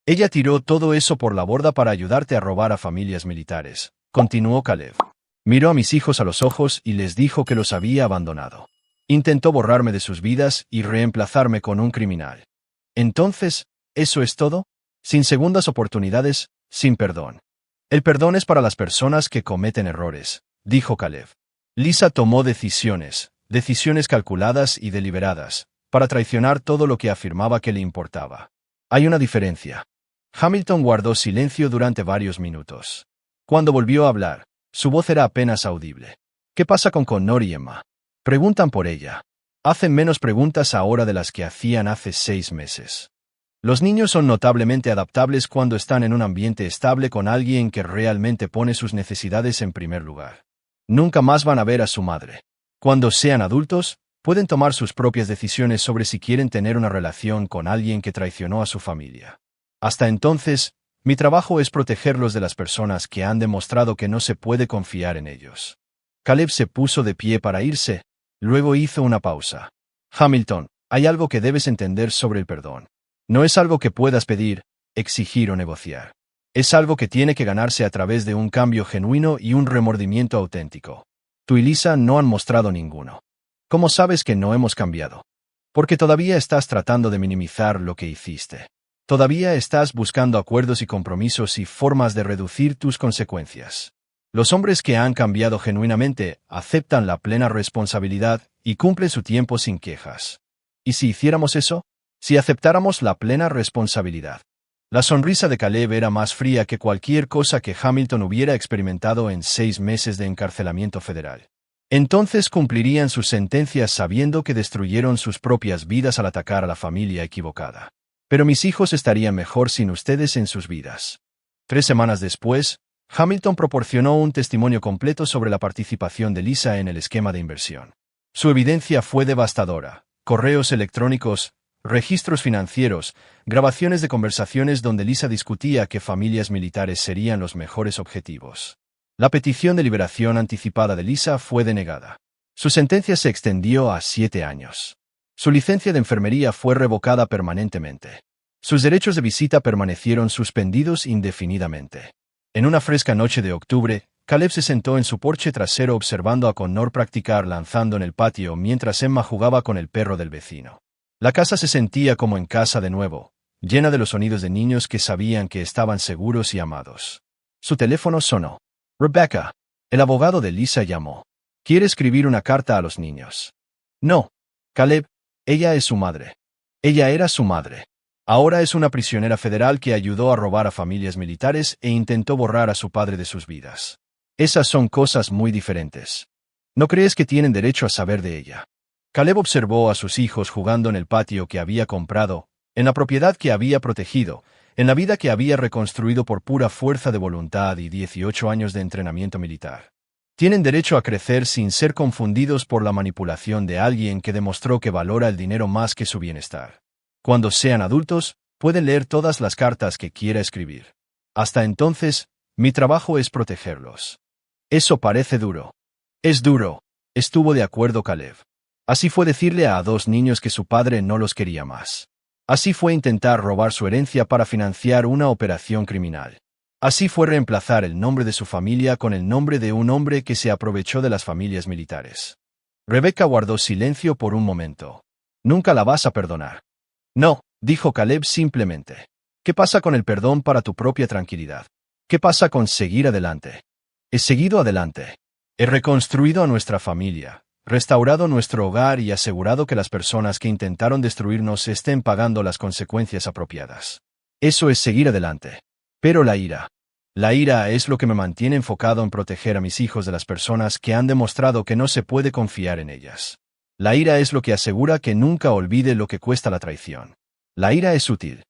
Ella tiró todo eso por la borda para ayudarte a robar a familias militares, continuó Caleb. Miró a mis hijos a los ojos y les dijo que los había abandonado. Intentó borrarme de sus vidas y reemplazarme con un criminal. Entonces, ¿eso es todo? Sin segundas oportunidades, sin perdón. El perdón es para las personas que cometen errores, dijo Caleb. Lisa tomó decisiones calculadas y deliberadas, para traicionar todo lo que afirmaba que le importaba. Hay una diferencia. Hamilton guardó silencio durante varios minutos. Cuando volvió a hablar, su voz era apenas audible. ¿Qué pasa con Connor y Emma? Preguntan por ella. Hacen menos preguntas ahora de las que hacían hace 6 meses. Los niños son notablemente adaptables cuando están en un ambiente estable con alguien que realmente pone sus necesidades en primer lugar. Nunca más van a ver a su madre. Cuando sean adultos, pueden tomar sus propias decisiones sobre si quieren tener una relación con alguien que traicionó a su familia. Hasta entonces, mi trabajo es protegerlos de las personas que han demostrado que no se puede confiar en ellos. Caleb se puso de pie para irse, luego hizo una pausa. Hamilton, hay algo que debes entender sobre el perdón. No es algo que puedas pedir, exigir o negociar. Es algo que tiene que ganarse a través de un cambio genuino y un remordimiento auténtico. Tú y Lisa no han mostrado ninguno. ¿Cómo sabes que no hemos cambiado? Porque todavía estás tratando de minimizar lo que hiciste. Todavía estás buscando acuerdos y compromisos y formas de reducir tus consecuencias. Los hombres que han cambiado genuinamente aceptan la plena responsabilidad y cumplen su tiempo sin quejas. ¿Y si hiciéramos eso? Si aceptáramos la plena responsabilidad. La sonrisa de Caleb era más fría que cualquier cosa que Hamilton hubiera experimentado en 6 meses de encarcelamiento federal. Entonces cumplirían sus sentencias sabiendo que destruyeron sus propias vidas al atacar a la familia equivocada. Pero mis hijos estarían mejor sin ustedes en sus vidas. 3 semanas después, Hamilton proporcionó un testimonio completo sobre la participación de Lisa en el esquema de inversión. Su evidencia fue devastadora. Correos electrónicos, registros financieros, grabaciones de conversaciones donde Lisa discutía que familias militares serían los mejores objetivos. La petición de liberación anticipada de Lisa fue denegada. Su sentencia se extendió a 7 años. Su licencia de enfermería fue revocada permanentemente. Sus derechos de visita permanecieron suspendidos indefinidamente. En una fresca noche de octubre, Caleb se sentó en su porche trasero observando a Connor practicar lanzando en el patio mientras Emma jugaba con el perro del vecino. La casa se sentía como en casa de nuevo, llena de los sonidos de niños que sabían que estaban seguros y amados. Su teléfono sonó. Rebecca, el abogado de Lisa, llamó. ¿Quiere escribir una carta a los niños? No. Caleb, ella es su madre. Ella era su madre. Ahora es una prisionera federal que ayudó a robar a familias militares e intentó borrar a su padre de sus vidas. Esas son cosas muy diferentes. ¿No crees que tienen derecho a saber de ella? Caleb observó a sus hijos jugando en el patio que había comprado, en la propiedad que había protegido, en la vida que había reconstruido por pura fuerza de voluntad y 18 años de entrenamiento militar. Tienen derecho a crecer sin ser confundidos por la manipulación de alguien que demostró que valora el dinero más que su bienestar. Cuando sean adultos, pueden leer todas las cartas que quiera escribir. Hasta entonces, mi trabajo es protegerlos. Eso parece duro. Es duro, estuvo de acuerdo Caleb. Así fue decirle a 2 niños que su padre no los quería más. Así fue intentar robar su herencia para financiar una operación criminal. Así fue reemplazar el nombre de su familia con el nombre de un hombre que se aprovechó de las familias militares. Rebecca guardó silencio por un momento. Nunca la vas a perdonar. No, dijo Caleb simplemente. ¿Qué pasa con el perdón para tu propia tranquilidad? ¿Qué pasa con seguir adelante? He seguido adelante. He reconstruido a nuestra familia, restaurado nuestro hogar y asegurado que las personas que intentaron destruirnos estén pagando las consecuencias apropiadas. Eso es seguir adelante. Pero la ira es lo que me mantiene enfocado en proteger a mis hijos de las personas que han demostrado que no se puede confiar en ellas. La ira es lo que asegura que nunca olvide lo que cuesta la traición. La ira es útil.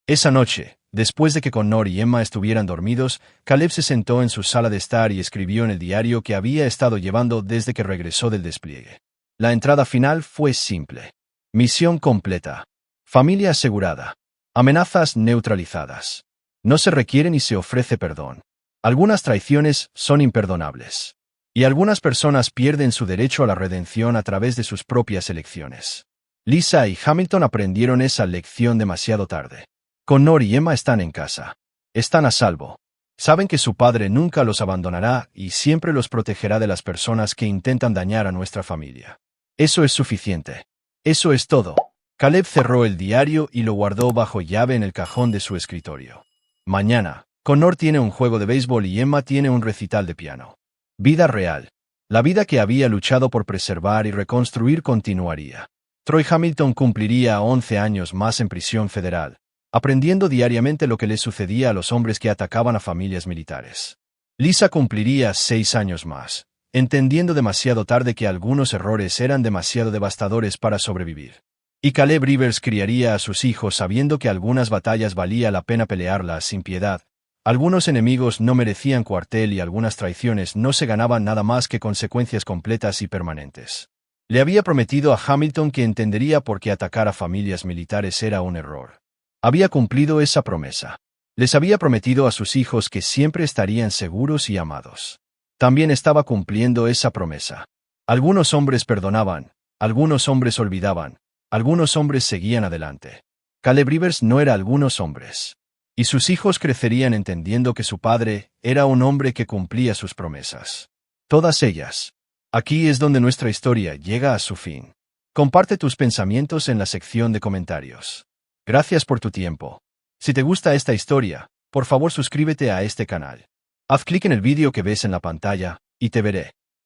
Esa noche, después de que Connor y Emma estuvieran dormidos, Caleb se sentó en su sala de estar y escribió en el diario que había estado llevando desde que regresó del despliegue. La entrada final fue simple. Misión completa. Familia asegurada. Amenazas neutralizadas. No se requiere ni se ofrece perdón. Algunas traiciones son imperdonables. Y algunas personas pierden su derecho a la redención a través de sus propias elecciones. Lisa y Hamilton aprendieron esa lección demasiado tarde. Connor y Emma están en casa. Están a salvo. Saben que su padre nunca los abandonará y siempre los protegerá de las personas que intentan dañar a nuestra familia. Eso es suficiente. Eso es todo. Caleb cerró el diario y lo guardó bajo llave en el cajón de su escritorio. Mañana, Connor tiene un juego de béisbol y Emma tiene un recital de piano. Vida real. La vida que había luchado por preservar y reconstruir continuaría. Troy Hamilton cumpliría 11 años más en prisión federal, aprendiendo diariamente lo que le sucedía a los hombres que atacaban a familias militares. Lisa cumpliría 6 años más, entendiendo demasiado tarde que algunos errores eran demasiado devastadores para sobrevivir. Y Caleb Rivers criaría a sus hijos sabiendo que algunas batallas valía la pena pelearlas sin piedad. Algunos enemigos no merecían cuartel y algunas traiciones no se ganaban nada más que consecuencias completas y permanentes. Le había prometido a Hamilton que entendería por qué atacar a familias militares era un error. Había cumplido esa promesa. Les había prometido a sus hijos que siempre estarían seguros y amados. También estaba cumpliendo esa promesa. Algunos hombres perdonaban, algunos hombres olvidaban, algunos hombres seguían adelante. Caleb Rivers no era algunos hombres. Y sus hijos crecerían entendiendo que su padre era un hombre que cumplía sus promesas. Todas ellas. Aquí es donde nuestra historia llega a su fin. Comparte tus pensamientos en la sección de comentarios. Gracias por tu tiempo. Si te gusta esta historia, por favor suscríbete a este canal. Haz clic en el vídeo que ves en la pantalla, y te veré.